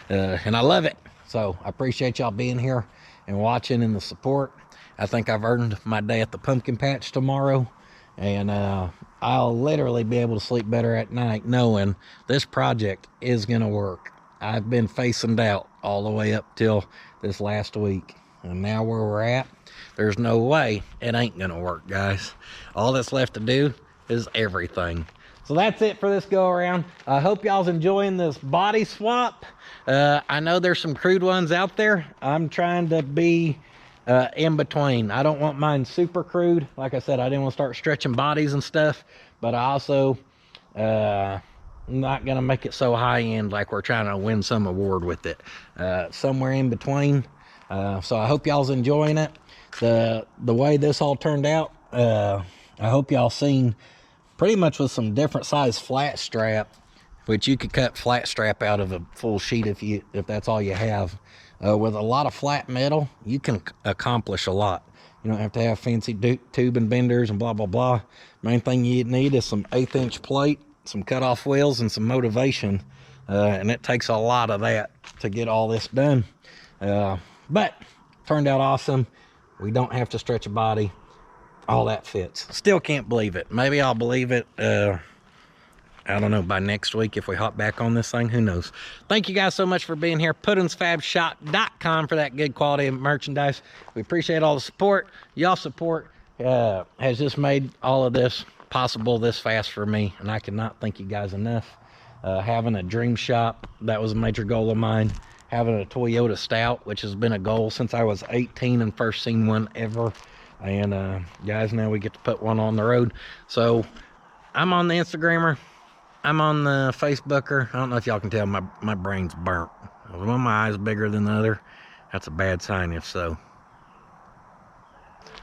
S1: and I love it. So I appreciate y'all being here and watching and the support. I think I've earned my day at the pumpkin patch tomorrow, and I'll literally be able to sleep better at night knowing this project is gonna work. I've been facing doubt all the way up till this last week, and now where we're at, there's no way it ain't gonna work, guys. All that's left to do is everything. So that's it for this go around. I hope y'all's enjoying this body swap. I know there's some crude ones out there. I'm trying to be in between. I don't want mine super crude. Like I said, I didn't want to start stretching bodies and stuff, but I also not gonna make it so high end like we're trying to win some award with it. Somewhere in between. So I hope y'all's enjoying it. The way this all turned out, I hope y'all seen pretty much with some different size flat strap, which you could cut flat strap out of a full sheet if that's all you have. With a lot of flat metal, you can accomplish a lot. You don't have to have fancy tube and benders and blah blah blah. Main thing you need is some 1/8 inch plate, some cutoff wheels, and some motivation, and it takes a lot of that to get all this done. But turned out awesome. We don't have to stretch a body. All that fits. Still can't believe it. Maybe I'll believe it, I don't know, by next week if we hop back on this thing. Who knows? Thank you guys so much for being here. puddins.fab.shop for that good quality merchandise. We appreciate all the support. Y'all support has just made all of this possible this fast for me, and I cannot thank you guys enough. Having a dream shop, that was a major goal of mine. Having a Toyota Stout, which has been a goal since I was 18 and first seen one ever. And guys, now we get to put one on the road. So I'm on the Instagrammer, I'm on the Facebooker. I don't know if y'all can tell, my brain's burnt. One of my eyes bigger than the other. That's a bad sign if so.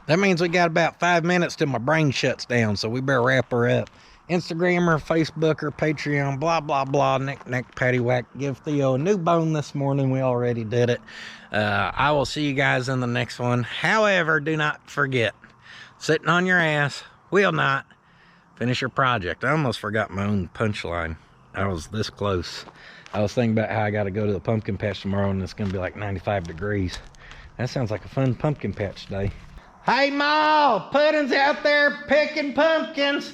S1: That means we got about 5 minutes till my brain shuts down, so we better wrap her up. Instagrammer, Facebooker, Patreon, blah blah blah, knick paddywhack. Give Theo a new bone this morning. We already did it. I will see you guys in the next one. However, do not forget, sitting on your ass will not finish your project. I almost forgot my own punchline. I was this close. I was thinking about how I got to go to the pumpkin patch tomorrow, and it's gonna be like 95 degrees. That sounds like a fun pumpkin patch day. Hey Ma, Puddin's out there picking pumpkins.